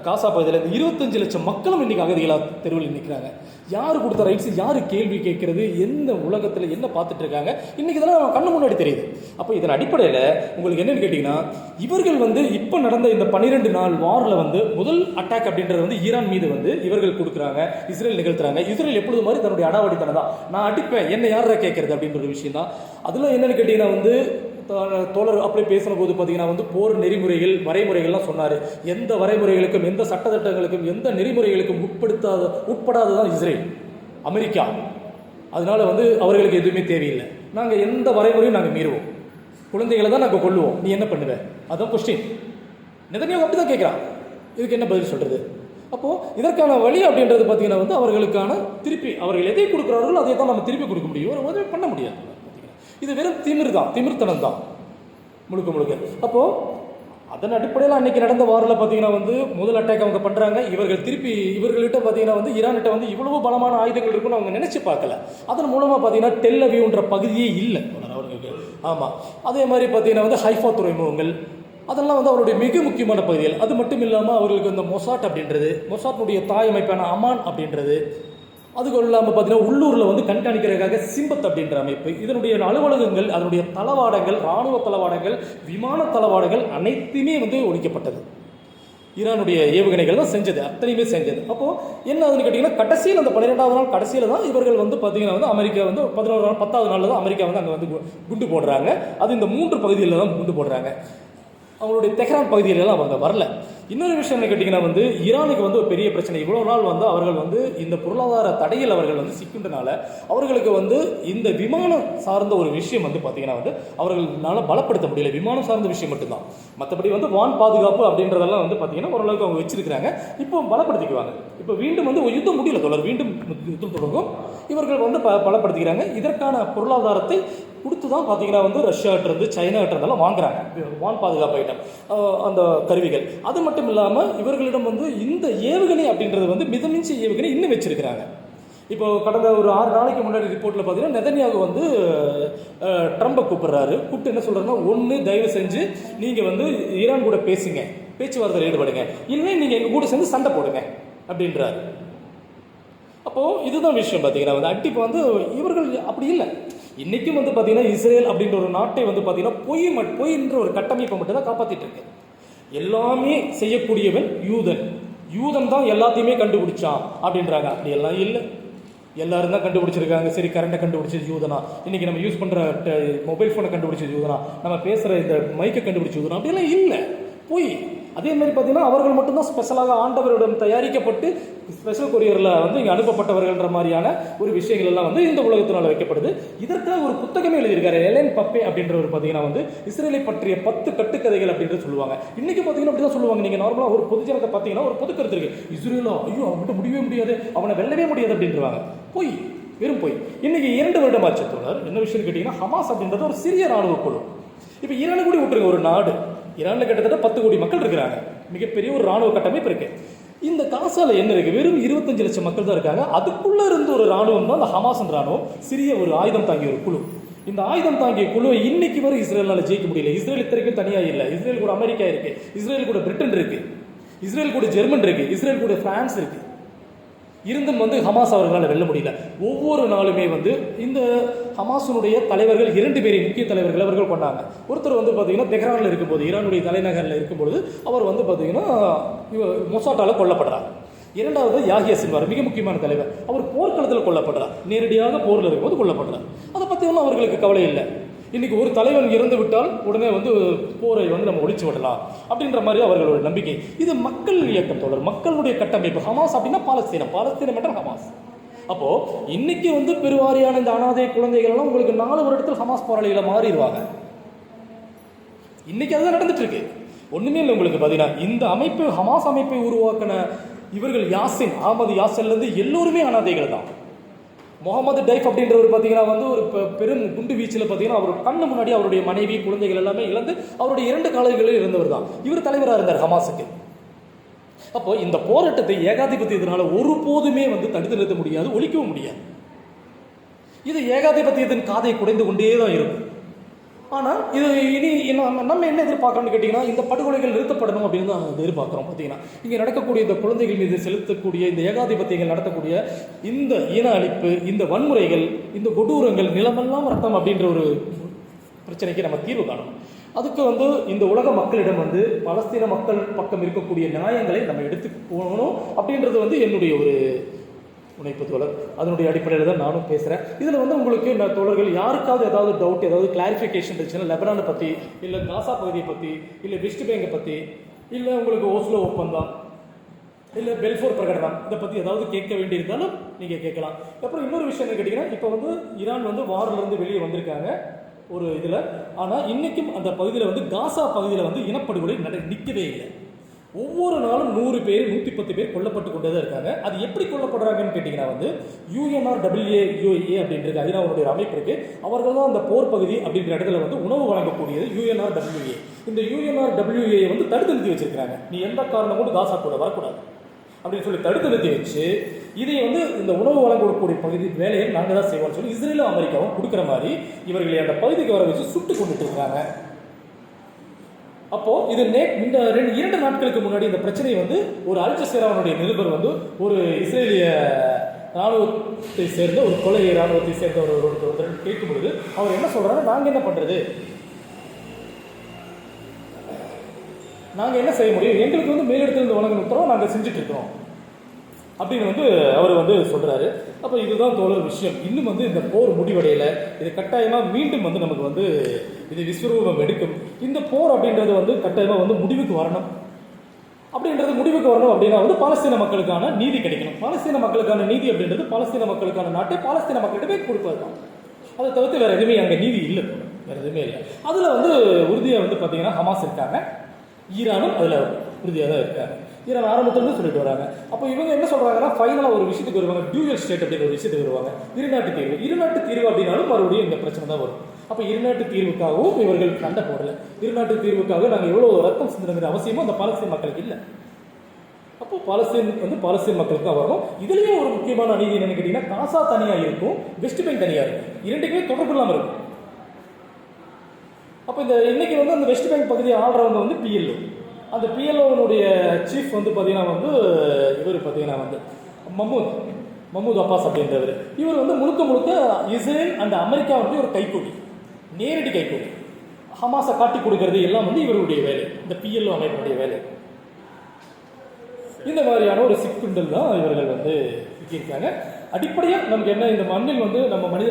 காசா பகுதியில் இந்த 25 லட்சம் மக்களும் இன்னைக்கு அகதிகளாக தெருவில் நிற்கிறாங்க. யார் கொடுத்த ரைட்ஸ், யார் கேள்வி கேட்கறது, எந்த உலகத்தில் என்ன பார்த்துட்டு இருக்காங்க, இன்னைக்கு இதெல்லாம் கண்ணு முன்னாடி தெரியுது. அப்போ இதன் அடிப்படையில் உங்களுக்கு என்னன்னு கேட்டீங்கன்னா, இவர்கள் வந்து இப்போ நடந்த இந்த 12 நாள் வாரில் வந்து முதல் அட்டாக் அப்படின்றது வந்து ஈரான் மீது வந்து இவர்கள் கொடுக்குறாங்க, இஸ்ரேல் நிகழ்த்துறாங்க. இஸ்ரேல் எப்பொழுது மாதிரி தன்னுடைய அடாவடித்தனம் தான், நான் அடிப்பேன், என்ன யாரா கேட்கறது அப்படின்ற ஒரு விஷயம் தான். அதில் என்னன்னு கேட்டீங்கன்னா வந்து தோழர் அப்படியே பேசின போது பார்த்தீங்கன்னா வந்து போர் நெறிமுறைகள் வரைமுறைகள்லாம் சொன்னார். எந்த வரைமுறைகளுக்கும் எந்த சட்டத்திட்டங்களுக்கும் எந்த நெறிமுறைகளுக்கும் உட்படாததான் இஸ்ரேல், அமெரிக்கா. அதனால வந்து அவர்களுக்கு எதுவுமே தேவையில்லை. நாங்கள் எந்த வரைமுறையும் நாங்கள் மீறுவோம், குழந்தைகளை தான் நாங்கள் கொள்ளுவோம், நீ என்ன பண்ணுவேன், அதான் கொஸ்டின். நெதன்யாகு அப்படி தான் கேட்குறான். இதுக்கு என்ன பதில் சொல்கிறது? அப்போது இதற்கான வழி அப்படின்றது பார்த்தீங்கன்னா வந்து அவர்களுக்கான திருப்பி அவர்கள் எதை கொடுக்குறார்களோ அதை தான் நம்ம திருப்பி கொடுக்க முடியும், ஒரு உதவி பண்ண முடியாது. இது வெறும் திமிர்த்தனம் தான் முழுக்க முழுக்க. அப்போது அதன் அடிப்படையில் அன்றைக்கி நடந்த வாரில் பார்த்தீங்கன்னா வந்து முதல் அட்டாக் அவங்க பண்ணுறாங்க. இவர்கள் திருப்பி இவர்கள்ட்ட பார்த்தீங்கன்னா வந்து ஈரான்கிட்ட வந்து இவ்வளவு பலமான ஆயுதங்கள் இருக்குன்னு அவங்க நினச்சி பார்க்கல. அதன் மூலமாக பார்த்தீங்கன்னா டெல் அவீவ்ன்ற பகுதியே இல்லை அவர்களுக்கு. ஆமாம், அதே மாதிரி பார்த்தீங்கன்னா வந்து ஹைஃபா துறைமுகங்கள் அதெல்லாம் வந்து அவருடைய மிக முக்கியமான பகுதிகள். அது மட்டும் இல்லாமல் அவர்களுக்கு இந்த மொசாட் அப்படின்றது, மொசாட்னுடைய தாய் அமைப்பான அமான் அப்படின்றது, அதுக்கு இல்லாமல் பார்த்தீங்கன்னா உள்ளூரில் வந்து கண்காணிக்கிறதுக்காக சிம்பத் அப்படின்ற அமைப்பு, இதனுடைய அலுவலகங்கள், அதனுடைய தளவாடங்கள், இராணுவ தளவாடங்கள், விமான தளவாடங்கள் அனைத்துமே வந்து ஒழிக்கப்பட்டது. ஈரானுடைய ஏவுகணைகள் தான் செஞ்சது, அத்தனையுமே செஞ்சது. அப்போது என்ன ஆகுதுன்னு கேட்டிங்கன்னா, கடைசியில் அந்த 12வது நாள் கடைசியில் தான் இவர்கள் வந்து பார்த்தீங்கன்னா வந்து அமெரிக்கா வந்து 11 நாள் 10வது நாளில் தான் அமெரிக்கா வந்து அங்கே வந்து குண்டு போடுறாங்க. அது இந்த 3 பகுதிகளில் தான் குண்டு போடுறாங்க. அவங்களுடைய தெஹ்ரான் பகுதியிலலாம் அவங்க வரல. இன்னொரு விஷயம் என்ன கேட்டிங்கன்னா வந்து ஈரானுக்கு வந்து ஒரு பெரிய பிரச்சனை. இவ்வளோ நாள் வந்து அவர்கள் வந்து இந்த பொருளாதார தடையில் அவர்கள் வந்து சிக்கின்றனால அவர்களுக்கு வந்து இந்த விமானம் சார்ந்த ஒரு விஷயம் வந்து பார்த்திங்கன்னா வந்து அவர்களால் பலப்படுத்த முடியல. விமானம் சார்ந்த விஷயம் மட்டும்தான். மற்றபடி வந்து வான் பாதுகாப்பு அப்படின்றதெல்லாம் வந்து பார்த்திங்கன்னா ஓரளவுக்கு அவங்க வச்சிருக்கிறாங்க. இப்போ பலப்படுத்திக்குவாங்க. இப்போ மீண்டும் வந்து யுத்தம் முடியல தொடர், மீண்டும் யுத்தம் தொடங்கும். இவர்கள் வந்து பலப்படுத்திக்கிறாங்க. இதற்கான பொருளாதாரத்தை கொடுத்து தான் பார்த்தீங்கன்னா வந்து ரஷ்யாட்டிருந்து சைனாட்டிருந்தெல்லாம் வாங்குறாங்க வான் பாதுகாப்பு ஐட்டம், அந்த கருவிகள். அது மட்டும் இல்லாமல் இவர்களிடம் வந்து இந்த ஏவுகணை அப்படின்றது வந்து மிதமிஞ்சி ஏவுகணை இன்னும் வச்சிருக்கிறாங்க. இப்போ கடந்த ஒரு 6 நாளைக்கு முன்னாடி ரிப்போர்ட்டில் பார்த்தீங்கன்னா நெதன்யாகு வந்து ட்ரம்பை கூப்பிட்றாரு. கூப்பிட்டு என்ன சொல்கிறாருன்னா, ஒன்று தயவு செஞ்சு நீங்கள் வந்து ஈரான் கூட பேசுங்க, பேச்சுவார்த்தையில் ஈடுபடுங்க, இல்லை நீங்கள் எங்கள் கூட சேர்ந்து சண்டை போடுங்க அப்படின்றாரு. அப்போது இதுதான் விஷயம். பார்த்தீங்கன்னா வந்து அடிப்பு வந்து இவர்கள் அப்படி இல்லை. இன்றைக்கும் வந்து பார்த்தீங்கன்னா இஸ்ரேல் அப்படின்ற ஒரு நாட்டை வந்து பார்த்தீங்கன்னா பொய்ன்ற ஒரு கட்டமைப்பை மட்டும் தான் காப்பாற்றிட்டு இருக்கு. எல்லாமே செய்யக்கூடியவன் யூதன் தான் எல்லாத்தையுமே கண்டுபிடிச்சான் அப்படின்றாங்க. அப்படி எல்லாம் இல்லை, எல்லாரும் தான் கண்டுபிடிச்சிருக்காங்க. சரி, கரண்ட்டை கண்டுபிடிச்சது யூதனா, இன்றைக்கி நம்ம யூஸ் பண்ணுற மொபைல் ஃபோனை கண்டுபிடிச்சது யூதனா, நம்ம பேசுகிற இந்த மைக்கை கண்டுபிடிச்சது யூதனா, அப்படியெல்லாம் இல்லை, போய். அதே மாதிரி பார்த்தீங்கன்னா அவர்கள் மட்டும்தான் ஸ்பெஷலாக ஆண்டவரிடம் தயாரிக்கப்பட்டு ஸ்பெஷல் கொரியரில் வந்து இங்கே அனுப்பப்பட்டவர்கள்ன்ற மாதிரியான ஒரு விஷயங்கள் எல்லாம் வந்து இந்த உலகத்தினால் வைக்கப்படுது. இதற்காக ஒரு புத்தகமே எழுதியிருக்காரு எலன் பப்பே அப்படின்றவர். பார்த்தீங்கன்னா வந்து இஸ்ரேலை பற்றிய 10 கட்டுக்கதைகள் அப்படின்றது சொல்லுவாங்க. இன்றைக்கி பார்த்தீங்கன்னா அப்படி தான் சொல்லுவாங்க. நீங்கள் நார்மலாக ஒரு பொதுஜனத்தை பார்த்தீங்கன்னா ஒரு பொது கருத்து இருக்குது, இஸ்ரேலா ஐயோ அவன்கிட்ட முடியவே முடியாது, அவனை வெல்லவே முடியாது அப்படின்றவாங்க. போய், வெறும் போய். இன்றைக்கி 2 வருடம் ஆச்சு தோழர். என்ன விஷயம்னு கேட்டிங்கன்னா, ஹமாஸ் அப்படின்றது ஒரு சிறிய ராணுவ குழு. இப்போ ஈரானை கூட விட்டுருங்க, ஒரு நாடு. ஈரானில் கிட்டத்தட்ட 10 கோடி மக்கள் இருக்கிறாங்க, மிகப்பெரிய ஒரு ராணுவ கட்டமைப்பு இருக்கு. இந்த காசால என்ன இருக்கு, வெறும் 25 லட்சம் மக்கள் தான் இருக்காங்க. அதுக்குள்ள இருந்து ஒரு ராணுவம் தான் அந்த ஹமாஸ் ராணுவம், சிறிய ஒரு ஆயுதம் தாங்கிய ஒரு குழு. இந்த ஆயுதம் தாங்கிய குழுவை இன்னைக்கு வரை இஸ்ரேலால ஜெயிக்க முடியல. இஸ்ரேல் இத்தனைக்கும் தனியா இல்லை. இஸ்ரேல் கூட அமெரிக்கா இருக்கு, இஸ்ரேல் கூட பிரிட்டன் இருக்கு, இஸ்ரேல் கூட ஜெர்மன் இருக்கு, இஸ்ரேல் கூட பிரான்ஸ் இருக்கு. இருந்தும் வந்து ஹமாஸ் அவர்களால் வெல்ல முடியல. ஒவ்வொரு நாளுமே வந்து இந்த ஹமாஸினுடைய தலைவர்கள் 2 பேரை முக்கிய தலைவர்கள் அவர்கள் கொண்டாங்க. ஒருத்தர் வந்து பார்த்தீங்கன்னா தெஹ்ரானில் இருக்கும்போது, ஈரானுடைய தலைநகரில் இருக்கும்பொழுது அவர் வந்து பார்த்தீங்கன்னா மொசாட்டால் கொல்லப்படுறார். 2வது யாஹியா சின்வார், மிக முக்கியமான தலைவர். அவர் போர்க்களத்தில் கொல்லப்படுறார், நேரடியாக போரில் இருக்கும்போது கொல்லப்படுறார். அதை பற்றி ஒன்றும் அவர்களுக்கு கவலை இல்லை. இன்னைக்கு ஒரு தலைவன் இறந்து விட்டால் உடனே வந்து போரை வந்து நம்ம ஒழிச்சு விடலாம் அப்படின்ற மாதிரி அவர்களோட நம்பிக்கை. இது மக்கள் இயக்கம் தொடர், மக்களுடைய கட்டமைப்பு. ஹமாஸ் அப்படின்னா பாலஸ்தீனம் மற்றும் ஹமாஸ். அப்போ இன்னைக்கு வந்து பெருவாரியான இந்த அனாதை குழந்தைகள் எல்லாம் உங்களுக்கு 4 வருடத்தில் ஹமாஸ் போராளிகளை மாறிடுவாங்க. இன்னைக்கு அதுதான் நடந்துட்டு இருக்கு. ஒண்ணுமே இல்லை உங்களுக்கு. பார்த்தீங்கன்னா இந்த அமைப்பு, ஹமாஸ் அமைப்பை உருவாக்கின இவர்கள் அகமது யாசின்லேருந்து எல்லோருமே அனாதைகள் தான். முகமது டைஃப் அப்படின்றவர் பார்த்தீங்கன்னா வந்து ஒரு பெரும் குண்டு வீச்சில் பார்த்தீங்கன்னா அவர் கண்ணு முன்னாடி அவருடைய மனைவி குழந்தைகள் எல்லாமே இழந்து அவருடைய 2 காலங்களில் இருந்தவர் தான். இவர் தலைவராக இருந்தார் ஹமாஸுக்கு. அப்போ இந்த போராட்டத்தை ஏகாதிபத்தியத்தினால ஒருபோதுமே வந்து தடுத்து நிறுத்த முடியாது, ஒழிக்கவும் முடியாது. இது ஏகாதிபத்தியத்தின் காதை குடைந்து கொண்டே தான் இருக்கும். ஆனால் இது இனி நம்ம என்ன எதிர்பார்க்கணும்னு கேட்டிங்கன்னா, இந்த படுகொலைகள் நிறுத்தப்படணும் அப்படின்னு தான் எதிர்பார்க்குறோம். பார்த்தீங்கன்னா இங்கே நடக்கக்கூடிய இந்த குழந்தைகள் மீது செலுத்தக்கூடிய இந்த ஏகாதிபத்தியங்கள் நடத்தக்கூடிய இந்த இன அழிப்பு, இந்த வன்முறைகள், இந்த கொடூரங்கள், நிலமெல்லாம் ரத்தம் அப்படின்ற ஒரு பிரச்சனைக்கு நம்ம தீர்வு காணணும். அதுக்கு வந்து இந்த உலக மக்களிடம் வந்து பலஸ்தீன மக்கள் பக்கம் இருக்கக்கூடிய நியாயங்களை நம்ம எடுத்து போகணும் அப்படின்றது வந்து என்னுடைய ஒரு முனைப்பு தோழர். அதனுடைய அடிப்படையில் தான் நானும் பேசுகிறேன். இதில் வந்து உங்களுக்கு நான் தோழர்கள் யாருக்காவது ஏதாவது டவுட், ஏதாவது கிளாரிஃபிகேஷன் இருந்துச்சுன்னா லெபனானை பற்றி, இல்லை காசா பகுதியை பற்றி, இல்லை வெஸ்ட் பேங்கை பற்றி, இல்லை உங்களுக்கு ஓஸ்லோ ஒப்பந்தம், இல்லை பெல்ஃபோர் பிரகடனம், இதை பற்றி ஏதாவது கேட்க வேண்டியிருந்தாலும் நீங்கள் கேட்கலாம். அப்புறம் இன்னொரு விஷயம் என்ன கேட்டிங்கன்னா, இப்போ வந்து ஈரான் வந்து வாரிலிருந்து வெளியே வந்திருக்காங்க ஒரு இதில். ஆனால் இன்றைக்கும் அந்த பகுதியில் வந்து காசா பகுதியில் வந்து இனப்படுகொலை நிற்கவே இல்லை. ஒவ்வொரு நாளும் 100 பேர் 110 பேர் கொல்லப்பட்டு கொண்டே தான் இருக்காங்க. அது எப்படி கொல்லப்படுறாங்கன்னு கேட்டிங்கன்னா வந்து UNRWA அப்படின்றது ஐநாவுடைய அமைப்பு இருக்குது. அவர்கள் தான் அந்த போர் பகுதி அப்படின்ற இடத்துல வந்து உணவு வழங்கக்கூடியது UNRWA. இந்த UNRWA வந்து தடுத்து நிறுத்தி வச்சிருக்கிறாங்க. நீ எந்த காரணம் கொண்டு காசா கூட வரக்கூடாது அப்படின்னு சொல்லி தடுத்து நிறுத்தி வச்சு இதை வந்து இந்த உணவு வழங்கக்கூடிய பகுதி வேலையை நாங்கள் தான் செய்வோம்னு சொல்லி இஸ்ரேலும் அமெரிக்காவும் கொடுக்குற மாதிரி இவர்களை அந்த பகுதிக்கு வர வச்சு சுட்டு கொண்டுட்டு இருக்காங்க. அப்போ இது இந்த 2 நாட்களுக்கு முன்னாடி இந்த பிரச்சனை வந்து ஒரு அல் ஜஸீராவுடைய நிருபர் வந்து ஒரு இஸ்ரேலிய இராணுவத்தை சேர்ந்த ஒரு கொலை இராணுவத்தை சேர்ந்த ஒருத்தர் கேட்கும் பொழுது அவர் என்ன சொல்றாரு, நாங்கள் என்ன பண்றது, நாங்கள் என்ன செய்ய முடியும், எங்களுக்கு வந்து மேலிடத்திலிருந்து வழங்கின உத்தரவை நாங்கள் செஞ்சுட்டு இருக்கிறோம் அப்படின்னு வந்து அவர் வந்து சொல்றாரு. அப்போ இதுதான் தோழர் விஷயம். இன்னும் வந்து இந்த போர் முடிவடையில, இது கட்டாயமாக மீண்டும் வந்து நமக்கு வந்து இது விஸ்வரூபம் எடுக்கும். இந்த போர் அப்படின்றது வந்து கட்டாயமாக வந்து முடிவுக்கு வரணும். முடிவுக்கு வரணும் அப்படின்னா வந்து பாலஸ்தீன மக்களுக்கான நீதி கிடைக்கணும். பாலஸ்தீன மக்களுக்கான நீதி அப்படின்றது பாலஸ்தீன மக்களுக்கான நாட்டை பாலஸ்தீன மக்கள்கிட்ட கொடுப்பது தான். அதை தவிர்த்து வேற எதுவுமே அங்கே நீதி இல்லை, வேற எதுவுமே இல்லை. அதில் வந்து உறுதியாக வந்து பார்த்தீங்கன்னா ஹமாஸ் இருக்காங்க, ஈரானும் அதில் உறுதியாக தான் இருக்காங்க. ஈரான் ஆரம்பத்திலிருந்து சொல்லிட்டு வராங்க. அப்போ இவங்க என்ன சொல்றாங்கன்னா, ஃபைனலாக ஒரு விஷயத்துக்கு வருவாங்க, டியூயல் ஸ்டேட் அப்படிங்கிற ஒரு விஷயத்துக்கு வருவாங்க. இருநாட்டு தீர்வு அப்படின்னாலும் மறுபடியும் இந்த பிரச்சனை தான் வரும். அப்போ இருநாட்டு தீர்வுக்காகவும் இவர்கள் சண்டை போடல. இருநாட்டு தீர்வுக்காக நாங்கள் எவ்வளோ ரத்தம் சிந்தனைங்கிற அவசியமும் அந்த பாலஸ்தீன் மக்களுக்கு இல்லை. அப்போ பாலஸ்தீன் மக்களுக்கு தான் வரணும். இதுலேயும் ஒரு முக்கியமான அநீதி என்னன்னு கேட்டிங்கன்னா, காசா தனியாக இருக்கும், வெஸ்ட் பேங்க் தனியாக இருக்கும், இரண்டுக்குமே தொடர்பு இல்லாமல் இருக்கும். அப்போ இந்த இன்னைக்கு வந்து அந்த வெஸ்ட் பேங்க் பகுதியை ஆள்றவங்க வந்து PLO. அந்த PLOனுடைய சீஃப் வந்து பார்த்தீங்கன்னா வந்து இவர் பார்த்தீங்கன்னா வந்து மஹ்மூத் அப்பாஸ் அப்படின்றவர். இவர் வந்து முழுக்க இஸ்ரேல் அண்ட் அமெரிக்காவுடைய ஒரு கைக்கூலி, நேரடி கைக்கூலி. ஹமாஸை காட்டி கொடுக்கறது எல்லாம் வந்து இவருடைய வேலை, இந்த PLO அமைப்பினுடைய வேலை. இந்த மாதிரியான ஒரு சிக்குண்டல் தான் இவர்கள் வந்து இருக்காங்க. அடிப்படையாக நமக்கு என்ன, இந்த மண்ணில் வந்து நம்ம மனித